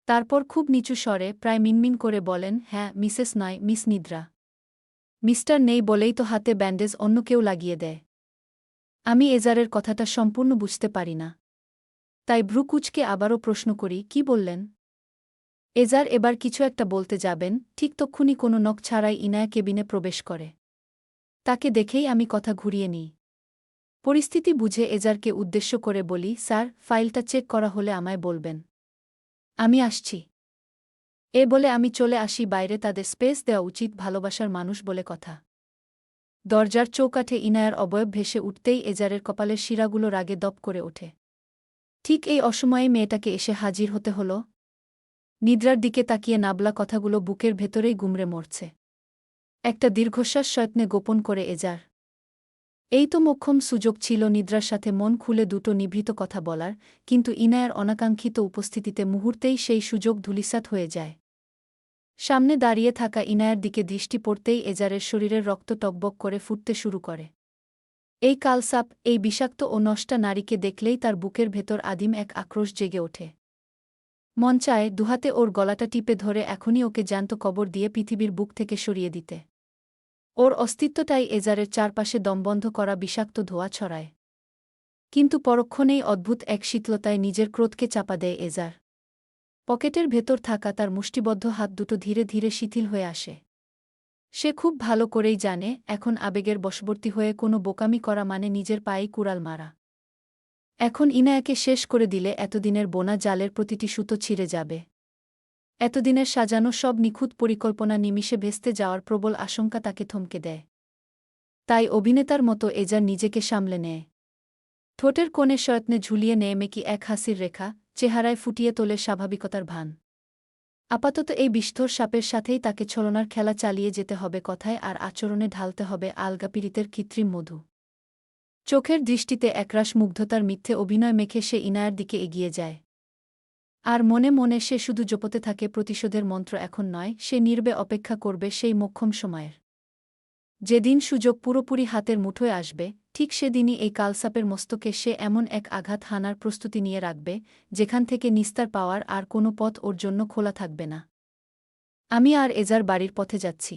তারপর খুব নিচু স্বরে প্রায় মিনমিন করে বলেন, হ্যাঁ, মিসেস নয়, মিস নিদ্রা। মিস্টার নেই বলেই তো হাতে ব্যান্ডেজ অন্য কেউ লাগিয়ে দেয়। আমি এজারের কথাটা সম্পূর্ণ বুঝতে পারি না। তাই ভ্রুকুচকে আবারও প্রশ্ন করি, কি বললেন? এজার এবার কিছু একটা বলতে যাবেন, ঠিক তক্ষুনি কোনো নখ ছাড়াই ইনায়া কেবিনে প্রবেশ করে। তাকে দেখেই আমি কথা ঘুরিয়ে নিই। পরিস্থিতি বুঝে এজারকে উদ্দেশ্য করে বলি, স্যার, ফাইলটা চেক করা হলে আমায় বলবেন। আমি আসছি। এ বলে আমি চলে আসি বাইরে, তাদের স্পেস দেওয়া উচিত, ভালোবাসার মানুষ বলে কথা। দরজার চৌকাঠে ইনায়ার অবয়ব ভেসে উঠতেই এজারের কপালের শিরাগুলো রাগে দপ করে ওঠে। ঠিক এই অসময়ে মেয়েটাকে এসে হাজির হতে হল। নিদ্রার দিকে তাকিয়ে নাবলা কথাগুলো বুকের ভেতরেই গুমড়ে মরছে। একটা দীর্ঘশ্বাস সয়ত্নে গোপন করে এজার। এই তো মোক্ষম সুযোগ ছিল নিদ্রার সাথে মন খুলে দুটো নিভৃত কথা বলার, কিন্তু ইনায়ার অনাকাঙ্ক্ষিত উপস্থিতিতে মুহূর্তেই সেই সুযোগ ধূলিসাৎ হয়ে যায়। সামনে দাঁড়িয়ে থাকা ইনায়ার দিকে দৃষ্টি পড়তেই এজারের শরীরের রক্ত টকবক করে ফুটতে শুরু করে। এই কালসাপ, এই বিষাক্ত ও নষ্টা নারীকে দেখলেই তার বুকের ভেতর আদিম এক আক্রোশ জেগে ওঠে। মন চায় দুহাতে ওর গলাটা টিপে ধরে এখনই ওকে জ্যান্ত কবর দিয়ে পৃথিবীর বুক থেকে সরিয়ে দিতে। ওর অস্তিত্বটাই এজারের চারপাশে দমবন্ধ করা বিষাক্ত ধোঁয়া ছড়ায়। কিন্তু পরক্ষণেই অদ্ভুত এক শীতলতায় নিজের ক্রোধকে চাপা দেয় এজার। পকেটের ভেতর থাকা তার মুষ্টিবদ্ধ হাত দুটো ধীরে ধীরে শিথিল হয়ে আসে। সে খুব ভালো করেই জানে, এখন আবেগের বশবর্তী হয়ে কোনো বোকামি করা মানে নিজের পায়েই কুড়াল মারা। এখন ইনায়াকে শেষ করে দিলে এতদিনের বোনা জালের প্রতিটি সুতো ছিঁড়ে যাবে। এতদিনের সাজানো সব নিখুঁত পরিকল্পনা নিমিষে ভেস্তে যাওয়ার প্রবল আশঙ্কা তাকে থমকে দেয়। তাই অভিনেতার মতো এজার নিজেকে সামলে নেয়। ঠোঁটের কোণে সয়ত্নে ঝুলিয়ে নেয় মেকি এক হাসির রেখা, চেহারায় ফুটিয়ে তোলে স্বাভাবিকতার ভান। আপাতত এই বিষ্ঠোর সাপের সাথেই তাকে ছলনার খেলা চালিয়ে যেতে হবে, কথায় আর আচরণে ঢালতে হবে আলগা পীড়িতের কৃত্রিম মধু। চোখের দৃষ্টিতে একরাশ মুগ্ধতার মিথ্যে অভিনয় মেখে সে ইনায়ার দিকে এগিয়ে যায়। আর মনে মনে সে শুধু জপতে থাকে প্রতিশোধের মন্ত্র, এখন নয়, সে নীরবে অপেক্ষা করবে সেই মোক্ষম সময়ের। যেদিন সুযোগ পুরোপুরি হাতের মুঠোয় আসবে, ঠিক সেদিনই এই কালসাপের মস্তকে সে এমন এক আঘাত হানার প্রস্তুতি নিয়ে রাখবে, যেখান থেকে নিস্তার পাওয়ার আর কোনো পথ ওর জন্য খোলা থাকবে না। আমি আর এজার বাড়ির পথে যাচ্ছি।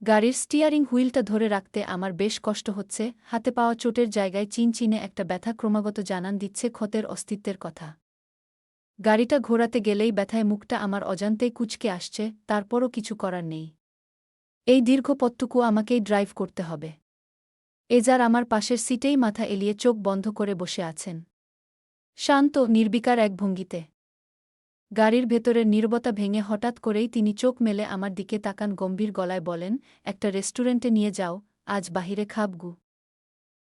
গাড়ির স্টিয়ারিং হুইলটা ধরে রাখতে আমার বেশ কষ্ট হচ্ছে, হাতে পাওয়া চোটের জায়গায় চিনচিনে একটা ব্যথা ক্রমাগত জানান দিচ্ছে ক্ষতের অস্তিত্বের কথা। গাড়িটা ঘোরাতে গেলেই ব্যথায় মুখটা আমার অজান্তেই কুঁচকে আসছে, তারপরও কিছু করার নেই। এই দীর্ঘ পথটুকু আমাকেই ড্রাইভ করতে হবে। এজার আমার পাশের সিটেই মাথা এলিয়ে চোখ বন্ধ করে বসে আছেন, শান্ত নির্বিকার এক ভঙ্গিতে। গাড়ির ভেতরের নীরবতা ভেঙে হঠাৎ করেই তিনি চোখ মেলে আমার দিকে তাকান, গম্ভীর গলায় বলেন, একটা রেস্টুরেন্টে নিয়ে যাও, আজ বাহিরে খাবগু।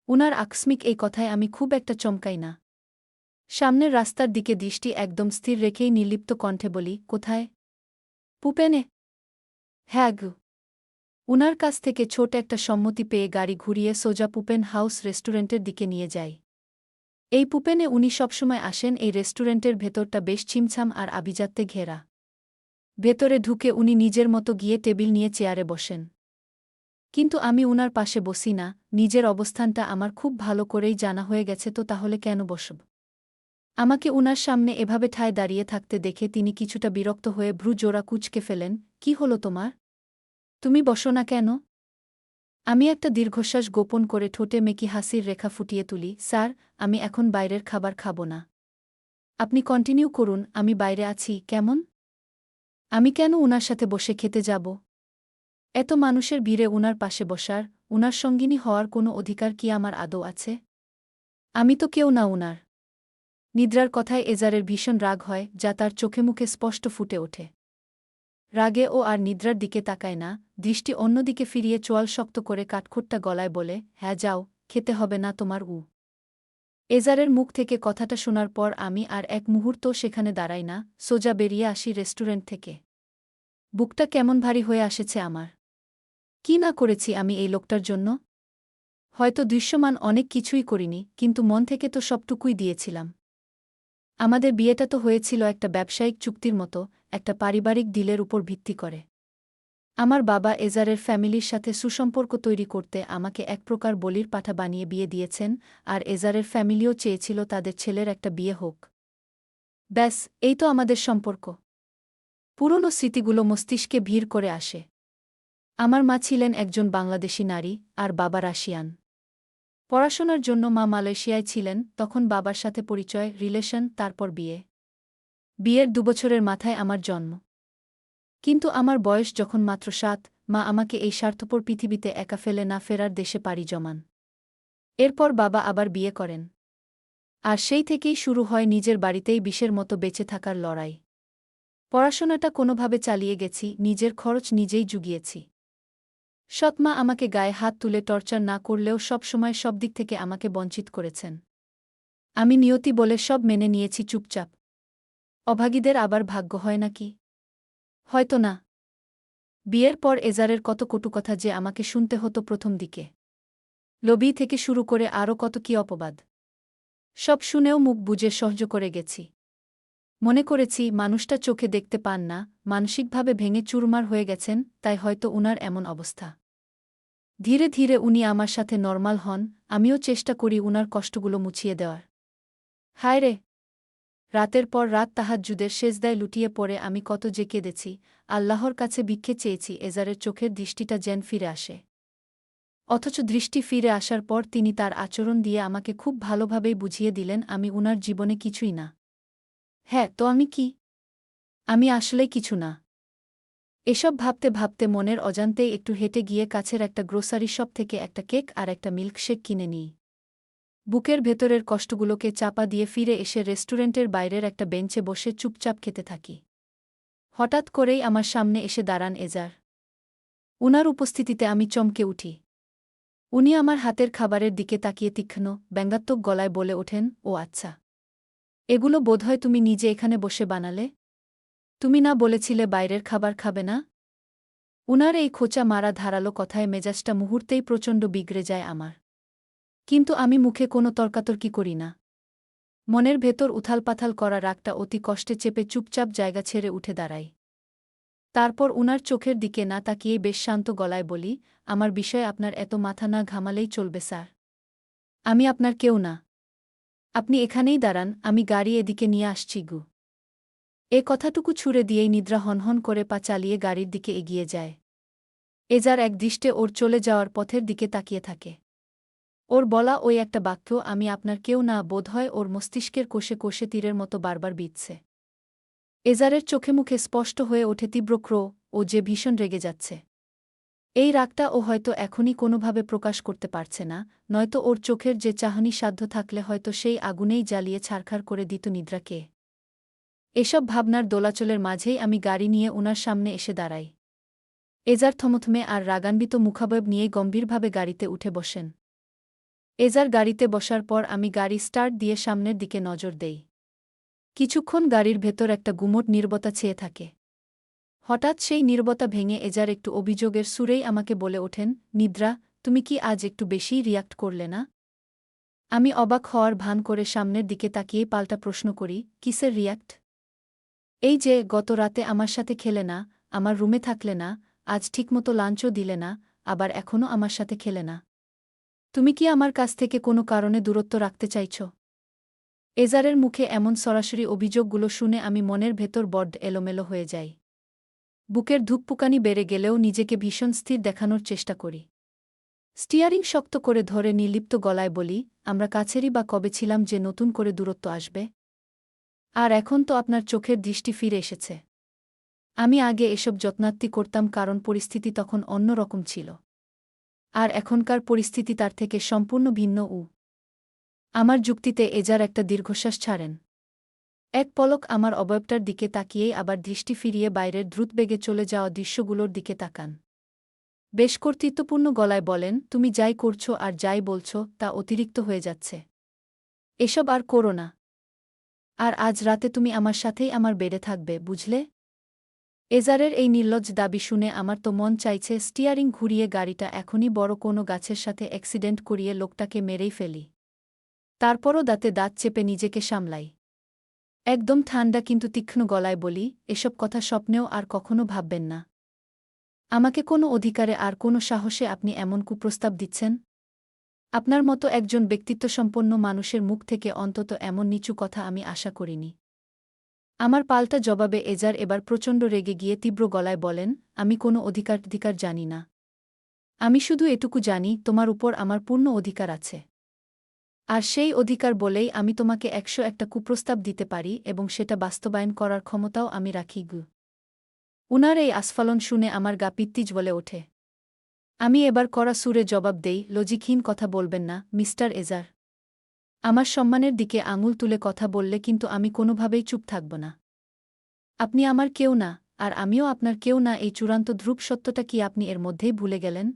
উনার আকস্মিক এই কথায় আমি খুব একটা চমকাই না। সামনের রাস্তার দিকে দৃষ্টি একদম স্থির রেখেই নির্লিপ্ত কণ্ঠে বলি, কোথায়? পুপেনে? হ্যাঁ গু। উনার কাছ থেকে ছোট একটা সম্মতি পেয়ে গাড়ি ঘুরিয়ে সোজা পুপেন হাউস রেস্টুরেন্টের দিকে নিয়ে যাই। এই পুপেনে উনি সবসময় আসেন। এই রেস্টুরেন্টের ভেতরটা বেশ ছিমছাম আর আভিজাত্যে ঘেরা। ভেতরে ঢুকে উনি নিজের মতো গিয়ে টেবিল নিয়ে চেয়ারে বসেন। কিন্তু আমি উনার পাশে বসি না। নিজের অবস্থানটা আমার খুব ভালো করেই জানা হয়ে গেছে, তো তাহলে কেন বসব? আমাকে উনার সামনে এভাবে ঠায় দাঁড়িয়ে থাকতে দেখে তিনি কিছুটা বিরক্ত হয়ে ভ্রু জোড়া কুঁচকে ফেলেন। কি হলো তোমার? তুমি বসো না কেন? আমি একটা দীর্ঘশ্বাস গোপন করে ঠোঁটে মেকি হাসির রেখা ফুটিয়ে তুলি। স্যার, আমি এখন বাইরের খাবার খাব না। আপনি কন্টিনিউ করুন, আমি বাইরে আছি। কেমন? আমি কেন উনার সাথে বসে খেতে যাব? এত মানুষের ভিড়ে উনার পাশে বসার, উনার সঙ্গিনী হওয়ার কোনো অধিকার কি আমার আদৌ আছে? আমি তো কেউ না উনার। নিদ্রার কথায় এজারের ভীষণ রাগ হয়, যা তার চোখে মুখে স্পষ্ট ফুটে ওঠে। রাগে ও আর নিদ্রার দিকে তাকায় না, দৃষ্টি অন্যদিকে ফিরিয়ে চোয়াল শক্ত করে কাঠখোট্টা গলায় বলে, হ্যাঁ যাও, খেতে হবে না তোমার। এজারের মুখ থেকে কথাটা শোনার পর আমি আর এক মুহূর্তও সেখানে দাঁড়াই না, সোজা বেরিয়ে আসি রেস্টুরেন্ট থেকে। বুকটা কেমন ভারী হয়ে আসেছে আমার। কি না করেছি আমি এই লোকটার জন্য? হয়তো দৃশ্যমান অনেক কিছুই করিনি, কিন্তু মন থেকে তো সবটুকুই দিয়েছিলাম। আমাদের বিয়েটা তো হয়েছিল একটা ব্যবসায়িক চুক্তির মতো, একটা পারিবারিক ডিলের উপর ভিত্তি করে। আমার বাবা এজারের ফ্যামিলির সাথে সুসম্পর্ক তৈরি করতে আমাকে এক প্রকার বলির পাঠা বানিয়ে বিয়ে দিয়েছেন, আর এজারের ফ্যামিলিও চেয়েছিল তাদের ছেলের একটা বিয়ে হোক। ব্যাস, এই তো আমাদের সম্পর্ক। পুরনো স্মৃতিগুলো মস্তিষ্কে ভিড় করে আসে। আমার মা ছিলেন একজন বাংলাদেশী নারী, আর বাবা রাশিয়ান। পড়াশোনার জন্য মা মালয়েশিয়ায় ছিলেন, তখন বাবার সাথে পরিচয়, রিলেশন, তারপর বিয়ে। বিয়ের 2 বছরের মাথায় আমার জন্ম। কিন্তু আমার বয়স যখন মাত্র 7, মা আমাকে এই স্বার্থপর পৃথিবীতে একা ফেলে না ফেরার দেশে পাড়ি জমান। এরপর বাবা আবার বিয়ে করেন। আর সেই থেকেই শুরু হয় নিজের বাড়িতেই বিষের মতো বেঁচে থাকার লড়াই। পড়াশোনাটা কোনোভাবে চালিয়ে গেছি, নিজের খরচ নিজেই জুগিয়েছি। সৎমা আমাকে গায়ে হাত তুলে টর্চার না করলেও সবসময় সব দিক থেকে আমাকে বঞ্চিত করেছেন। আমি নিয়তি বলে সব মেনে নিয়েছি চুপচাপ। অভাগীদের আবার ভাগ্য হয় নাকি? হয়তো না। বিয়ের পর এজারের কত কটু কথা যে আমাকে শুনতে হতো প্রথম দিকে। লবি থেকে শুরু করে আরও কত কি অপবাদ। সব শুনেও মুখ বুজে সহ্য করে গেছি। মনে করেছি মানুষটা চোখে দেখতে পান না, মানসিকভাবে ভেঙে চুরমার হয়ে গেছেন, তাই হয়তো উনার এমন অবস্থা। ধীরে ধীরে উনি আমার সাথে নরমাল হন, আমিও চেষ্টা করি উনার কষ্টগুলো মুছিয়ে দেওয়ার। হায় রে! রাতের পর রাত তাহাজ্জুদের সেজদায় লুটিয়ে পড়ে আমি কত যে কেঁদেছি, আল্লাহর কাছে ভিক্ষে চেয়েছি এজারের চোখের দৃষ্টিটা যেন ফিরে আসে। অথচ দৃষ্টি ফিরে আসার পর তিনি তার আচরণ দিয়ে আমাকে খুব ভালোভাবেই বুঝিয়ে দিলেন আমি উনার জীবনে কিছুই না। হ্যাঁ, তো আমি কি? আমি আসলেই কিছু না। এসব ভাবতে ভাবতে মনের অজান্তেই একটু হেঁটে গিয়ে কাছের একটা গ্রোসারি শপ থেকে একটা কেক আর একটা মিল্কশেক কিনে নিই। বুকের ভেতরের কষ্টগুলোকে চাপা দিয়ে ফিরে এসে রেস্টুরেন্টের বাইরের একটা বেঞ্চে বসে চুপচাপ খেতে থাকি। হঠাৎ করেই আমার সামনে এসে দাঁড়ান এজার। উনার উপস্থিতিতে আমি চমকে উঠি। উনি আমার হাতের খাবারের দিকে তাকিয়ে তীক্ষ্ণ, ব্যঙ্গাত্মক গলায় বলে ওঠেন, ও আচ্ছা। এগুলো বোধহয় তুমি নিজে এখানে বসে বানালে? তুমি না বলেছিলে বাইরের খাবার খাবে না? উনার এই খোঁচা মারা ধারালো কথায় মেজাজটা মুহূর্তেই প্রচণ্ড বিগড়ে যায় আমার। কিন্তু আমি মুখে কোনো তর্কাতর্কি করি না। মনের ভেতর উথালপাথাল করা রাগটা অতি কষ্টে চেপে চুপচাপ জায়গা ছেড়ে উঠে দাঁড়াই। তারপর উনার চোখের দিকে না তাকিয়েই বেশ শান্ত গলায় বলি, আমার বিষয়ে আপনার এত মাথা না ঘামালেই চলবে স্যার। আমি আপনার কেউ না। আপনি এখানেই দাঁড়ান, আমি গাড়ি এদিকে নিয়ে আসছি গু। এ কথাটুকু ছুড়ে দিয়েই নিদ্রা হনহন করে পা চালিয়ে গাড়ির দিকে এগিয়ে যায়। এজার একদৃষ্টে ওর চলে যাওয়ার পথের দিকে তাকিয়ে থাকে। ওর বলা ওই একটা বাক্য আমি আপনার কেউ না বোধহয় ওর মস্তিষ্কের কোষে কোষে তীরের মতো বারবার বিঁধছে। এজারের চোখে মুখে স্পষ্ট হয়ে ওঠে তীব্র ক্রোধ, ও যে ভীষণ রেগে যাচ্ছে। এই রাগটা ও হয়তো এখনই কোনোভাবে প্রকাশ করতে পারছে না, নয়তো ওর চোখের যে চাহনি সাধ্য থাকলে হয়তো সেই আগুনেই জ্বালিয়ে ছারখার করে দিত নিদ্রাকে। এসব ভাবনার দোলাচলের মাঝেই আমি গাড়ি নিয়ে উনার সামনে এসে দাঁড়াই। এজার থমথমে আর রাগান্বিত মুখাবয়ব নিয়েই গম্ভীরভাবে গাড়িতে উঠে বসেন। এজার গাড়িতে বসার পর আমি গাড়ি স্টার্ট দিয়ে সামনের দিকে নজর দেই। কিছুক্ষণ গাড়ির ভেতর একটা গুমোট নীরবতা ছেয়ে থাকে। হঠাৎ সেই নীরবতা ভেঙে এজার একটু অভিযোগের সুরেই আমাকে বলে ওঠেন, নিদ্রা, তুমি কি আজ একটু বেশিই রিয়াক্ট করলে না? আমি অবাক হওয়ার ভান করে সামনের দিকে তাকিয়ে পাল্টা প্রশ্ন করি, কিসের রিয়াক্ট? এই যে গত রাতে আমার সাথে খেলে না, আমার রুমে থাকলে না, আজ ঠিকমতো লাঞ্চও দিলে না, আবার এখনও আমার সাথে খেলে না। তুমি কি আমার কাছ থেকে কোনো কারণে দূরত্ব রাখতে চাইছ? এজারের মুখে এমন সরাসরি অভিযোগগুলো শুনে আমি মনের ভেতর বড্ড এলোমেলো হয়ে যাই। বুকের ধুকপুকানি বেড়ে গেলেও নিজেকে ভীষণ স্থির দেখানোর চেষ্টা করি। স্টিয়ারিং শক্ত করে ধরে নির্লিপ্ত গলায় বলি, আমরা কাছেরই বা কবে ছিলাম যে নতুন করে দূরত্ব আসবে? আর এখন তো আপনার চোখের দৃষ্টি ফিরে এসেছে। আমি আগে এসব যত্নাত্তি করতাম কারণ পরিস্থিতি তখন অন্য রকম ছিল। আর এখনকার পরিস্থিতি তার থেকে সম্পূর্ণ ভিন্ন। আমার যুক্তিতে এজার একটা দীর্ঘশ্বাস ছাড়েন। এক পলক আমার অবয়বটার দিকে তাকিয়েই আবার দৃষ্টি ফিরিয়ে বাইরের দ্রুতবেগে চলে যাওয়া দৃশ্যগুলোর দিকে তাকান। বেশ কর্তৃত্বপূর্ণ গলায় বলেন, তুমি যাই করছ আর যাই বলছ তা অতিরিক্ত হয়ে যাচ্ছে। এসব আর করো না। আর আজ রাতে তুমি আমার সাথেই আমার বেডে থাকবে, বুঝলে? এজারের এই নির্লজ্জ দাবি শুনে আমার তো মন চাইছে স্টিয়ারিং ঘুরিয়ে গাড়িটা এখনই বড় কোনো গাছের সাথে অ্যাক্সিডেন্ট করিয়ে লোকটাকে মেরেই ফেলি। তারপরও দাঁতে দাঁত চেপে নিজেকে সামলাই। একদম ঠান্ডা কিন্তু তীক্ষ্ণ গলায় বলি, এসব কথা স্বপ্নেও আর কখনো ভাববেন না। আমাকে কোনো অধিকারে আর কোনো সাহসে আপনি এমন কুপ্রস্তাব দিচ্ছেন? আপনার মতো একজন ব্যক্তিত্বসম্পন্ন মানুষের মুখ থেকে অন্তত এমন নিচু কথা আমি আশা করিনি। আমার পাল্টা জবাবে এজার এবার প্রচণ্ড রেগে গিয়ে তীব্র গলায় বলেন, আমি কোনো অধিকার জানি না। আমি শুধু এটুকু জানি তোমার উপর আমার পূর্ণ অধিকার আছে। আর সেই অধিকার বলেই আমি তোমাকে ১০১টা কুপ্রস্তাব দিতে পারি এবং সেটা বাস্তবায়ন করার ক্ষমতাও আমি রাখি গু। উনার এই আস্ফালন শুনে আমার গা পিত্তি জ্বলে ওঠে। আমি এবার কড়া সুরে জবাব দেই, লজিকহীন কথা বলবেন না, মিস্টার এজার। আমার সম্মানের দিকে আঙুল তুলে কথা বললে কিন্তু আমি কোনোভাবেই চুপ থাকব না। আপনি আমার কেউ না, আর আমিও আপনার কেউ না, এই চূড়ান্ত ধ্রুব সত্যটা কি আপনি এর মধ্যেই ভুলে গেলেন?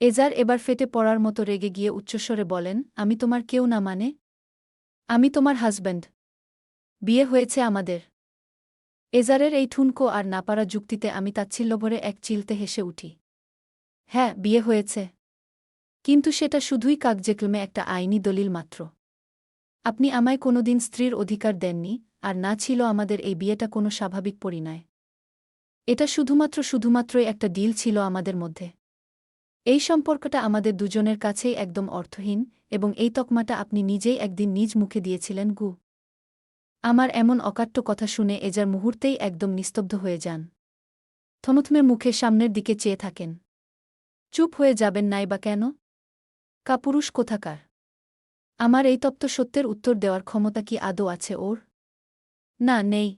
এজার এবার ফেটে পড়ার মতো রেগে গিয়ে উচ্চস্বরে বলেন, আমি তোমার কেউ না মানে? আমি তোমার হাজব্যান্ড। বিয়ে হয়েছে আমাদের। এজারের এই ঠুনকো আর না পারা যুক্তিতে আমি তাচ্ছিল্যভরে এক চিলতে হেসে উঠি। হ্যাঁ, বিয়ে হয়েছে। কিন্তু সেটা শুধুই কাগজেকলমে একটা আইনি দলিল মাত্র। আপনি আমায় কোনোদিন স্ত্রীর অধিকার দেননি, আর না ছিল আমাদের এই বিয়েটা কোনো স্বাভাবিক পরিণয়। এটা শুধুমাত্রই একটা ডিল ছিল আমাদের মধ্যে। এই সম্পর্কটা আমাদের দুজনের কাছেই একদম অর্থহীন, এবং এই তকমাটা আপনি নিজেই একদিন নিজ মুখে দিয়েছিলেন গু। আমার এমন অকাট্য কথা শুনে এজার মুহূর্তেই একদম নিস্তব্ধ হয়ে যান। থমথমে মুখে সামনের দিকে চেয়ে থাকেন। চুপ হয়ে যাবেন নাই বা কেন? কাপুরুষ কোথাকার! আমার এই তপ্ত সত্যের উত্তর দেওয়ার ক্ষমতা কি আদৌ আছে ওর? না, নেই।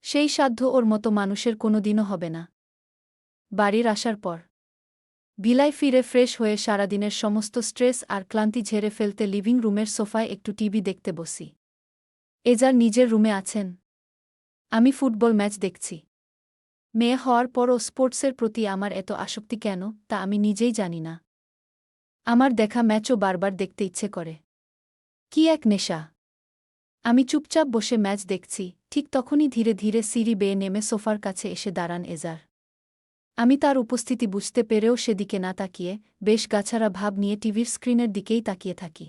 সেই সাধ্য ওর মতো মানুষের কোনোদিনও হবে না। বাড়ির আসার পর ভিলায় ফিরে ফ্রেশ হয়ে সারাদিনের সমস্ত স্ট্রেস আর ক্লান্তি ঝেড়ে ফেলতে লিভিং রুমের সোফায় একটু টিভি দেখতে বসি। এজার নিজের রুমে আছেন। আমি ফুটবল ম্যাচ দেখছি। মেয়ে হওয়ার পরও স্পোর্টসের প্রতি আমার এত আসক্তি কেন, তা আমি নিজেই জানি না। আমার দেখা ম্যাচও বারবার দেখতে ইচ্ছে করে। কি এক নেশা! আমি চুপচাপ বসে ম্যাচ দেখছি, ঠিক তখনই ধীরে ধীরে সিঁড়ি বেয়ে নেমে সোফার কাছে এসে দাঁড়ান এজার। আমি তার উপস্থিতি বুঝতে পেরেও সেদিকে না তাকিয়ে বেশ গাছারা ভাব নিয়ে টিভির স্ক্রিনের দিকেই তাকিয়ে থাকি।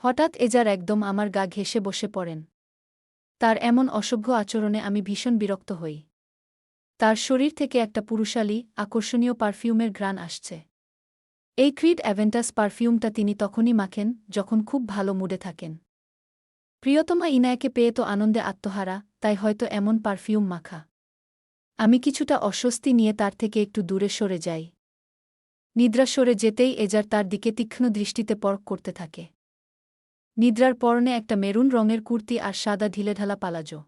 হঠাৎ এজার একদম আমার গা ঘেঁষে বসে পড়েন। তার এমন অসভ্য আচরণে আমি ভীষণ বিরক্ত হই। তার শরীর থেকে একটা পুরুষালী, আকর্ষণীয় পারফিউমের ঘ্রাণ আসছে। এই ক্রিড অ্যাভেন্টাস পারফিউমটা তিনি তখনই মাখেন যখন খুব ভালো মুডে থাকেন। প্রিয়তমা ইনায়াকে পেয়ে তো আনন্দে আত্মহারা, তাই হয়তো এমন পারফিউম মাখা। আমি কিছুটা অস্বস্তি নিয়ে তার থেকে একটু দূরে সরে যাই। নিদ্রা সরে যেতেই এজার তার দিকে তীক্ষ্ণ দৃষ্টিতে পরখ করতে থাকে। নিদ্রার পরনে একটা মেরুন রঙের কুর্তি আর সাদা ঢিলেঢালা পালাজো।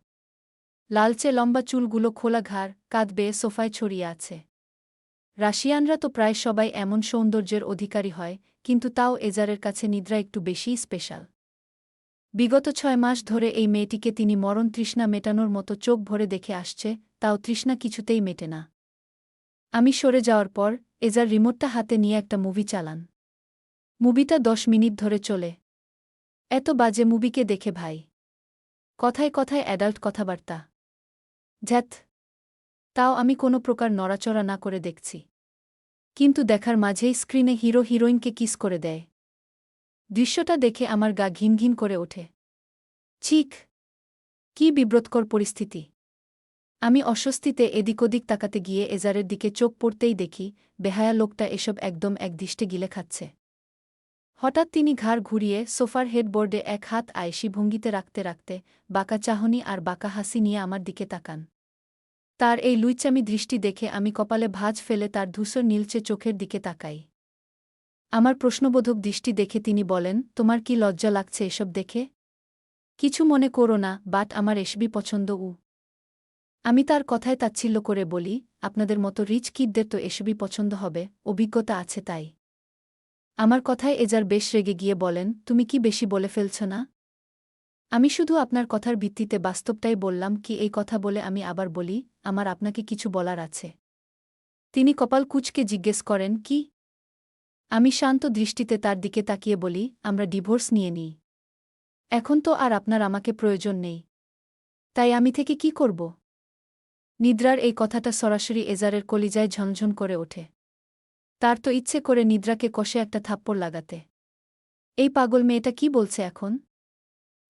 লালচে লম্বা চুলগুলো খোলা ঘাড়, কাঁধ বেয়ে সোফায় ছড়িয়ে আছে। রাশিয়ানরা তো প্রায় সবাই এমন সৌন্দর্যের অধিকারী হয়, কিন্তু তাও এজারের কাছে নিদ্রা একটু বেশিই স্পেশাল। বিগত ৬ মাস ধরে এই মেয়েটিকে তিনি মরণ তৃষ্ণা মেটানোর মতো চোখ ভরে দেখে আসছে, তাও তৃষ্ণা কিছুতেই মেটে না। আমি সরে যাওয়ার পর এজার রিমোটটা হাতে নিয়ে একটা মুভি চালান। মুভিটা ১০ মিনিট ধরে চলে। এত বাজে মুভিকে দেখে ভাই! কথায় কথায় অ্যাডাল্ট কথাবার্তা। ঝ্যাথ! তাও আমি কোনো প্রকার নড়াচড়া না করে দেখছি। কিন্তু দেখার মাঝেই স্ক্রিনে হিরো হিরোইনকে কিস করে দেয়। দৃশ্যটা দেখে আমার গা ঘিনঘিন করে ওঠে। ছিক! কী বিব্রতকর পরিস্থিতি! আমি অস্বস্তিতে এদিক ওদিক তাকাতে গিয়ে এজারের দিকে চোখ পড়তেই দেখি বেহায়া লোকটা এসব একদম একদৃষ্টে গিলে খাচ্ছে। হঠাৎ তিনি ঘাড় ঘুরিয়ে সোফার হেডবোর্ডে এক হাত আয়েশি ভঙ্গিতে রাখতে রাখতে বাঁকা চাহনি আর বাঁকা হাসি নিয়ে আমার দিকে তাকান। তার এই লুইচামি দৃষ্টি দেখে আমি কপালে ভাঁজ ফেলে তার ধূসর নীলচে চোখের দিকে তাকাই। আমার প্রশ্নবোধক দৃষ্টি দেখে তিনি বলেন, তোমার কি লজ্জা লাগছে এসব দেখে? কিছু মনে করো না, বাট আমার এসবই পছন্দ। আমি তার কথায় তাচ্ছিল্য করে বলি, আপনাদের মতো রিচ কিডদের তো এসবই পছন্দ হবে, অভিজ্ঞতা আছে তাই। আমার কথায় এজার বেশ রেগে গিয়ে বলেন, তুমি কি বেশি বলে ফেলছ না? আমি শুধু আপনার কথার ভিত্তিতে বাস্তবটাই বললাম। কি এই কথা বলে আমি আবার বলি, আমার আপনাকে কিছু বলার আছে। তিনি কপাল কুঁচকে জিজ্ঞেস করেন, কি? আমি শান্ত দৃষ্টিতে তার দিকে তাকিয়ে বলি, আমরা ডিভোর্স নিয়ে নিই। এখন তো আর আপনার আমাকে প্রয়োজন নেই। তাই আমি থেকে কি করব? নিদ্রার এই কথাটা সরাসরি এজারের কলিজায় ঝনঝন করে ওঠে। তার তো ইচ্ছে করে নিদ্রাকে কষে একটা থাপ্পড় লাগাতে। এই পাগল মেয়েটা কি বলছে এখন?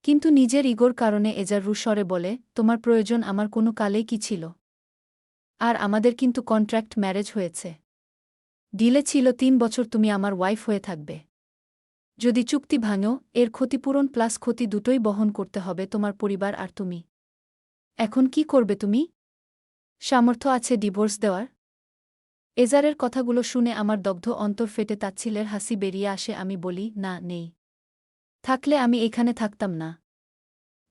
কিন্তু নিজের ইগোর কারণে এজার রুস্বরে বলে, তোমার প্রয়োজন আমার কোনো কালেই কি ছিল? আর আমাদের কিন্তু কন্ট্রাক্ট ম্যারেজ হয়েছে। ডিলে ছিল ৩ বছর তুমি আমার ওয়াইফ হয়ে থাকবে। যদি চুক্তি ভাঙো, এর ক্ষতিপূরণ প্লাস ক্ষতি দুটোই বহন করতে হবে তোমার পরিবার আর তুমি। এখন কি করবে তুমি? সামর্থ্য আছে ডিভোর্স দেওয়ার? এজারের কথাগুলো শুনে আমার দগ্ধ অন্তর ফেটে তাচ্ছিলের হাসি বেরিয়ে আসে। আমি বলি, না, নেই। থাকলে আমি এখানে থাকতাম না।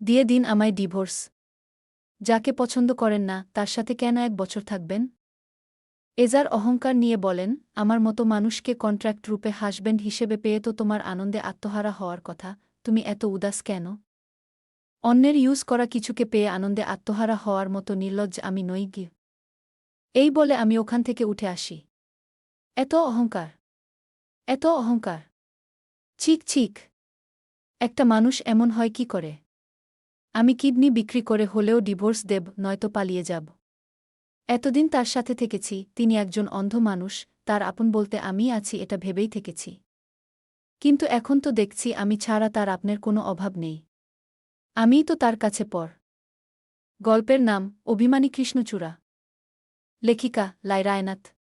দিয়ে দিন আমায় ডিভোর্স। যাকে পছন্দ করেন না তার সাথে কেন ১ বছর থাকবেন? এজার অহংকার নিয়ে বলেন, আমার মতো মানুষকে কন্ট্রাক্ট রূপে হাজব্যান্ড হিসেবে পেয়ে তো তোমার আনন্দে আত্মহারা হওয়ার কথা, তুমি এত উদাস কেন? অন্যের ইউজ করা কিছুকে পেয়ে আনন্দে আত্মহারা হওয়ার মতো নির্লজ্জ আমি নই গি। এই বলে আমি ওখান থেকে উঠে আসি। এত অহংকার! এত অহংকার! Six six! একটা মানুষ এমন হয় কি করে? আমি কিডনি বিক্রি করে হলেও ডিভোর্স দেব, নয়তো পালিয়ে যাব। এতদিন তার সাথে থেকেছি, তিনি একজন অন্ধ মানুষ, তার আপন বলতে আমিই আছি এটা ভেবেই থেকেছি। কিন্তু এখন তো দেখছি আমি ছাড়া তার আপনের কোনো অভাব নেই। আমিই তো তার কাছে পর। গল্পের নাম অভিমানী কৃষ্ণচূড়া। লেখিকা লায়রা আয়নাত।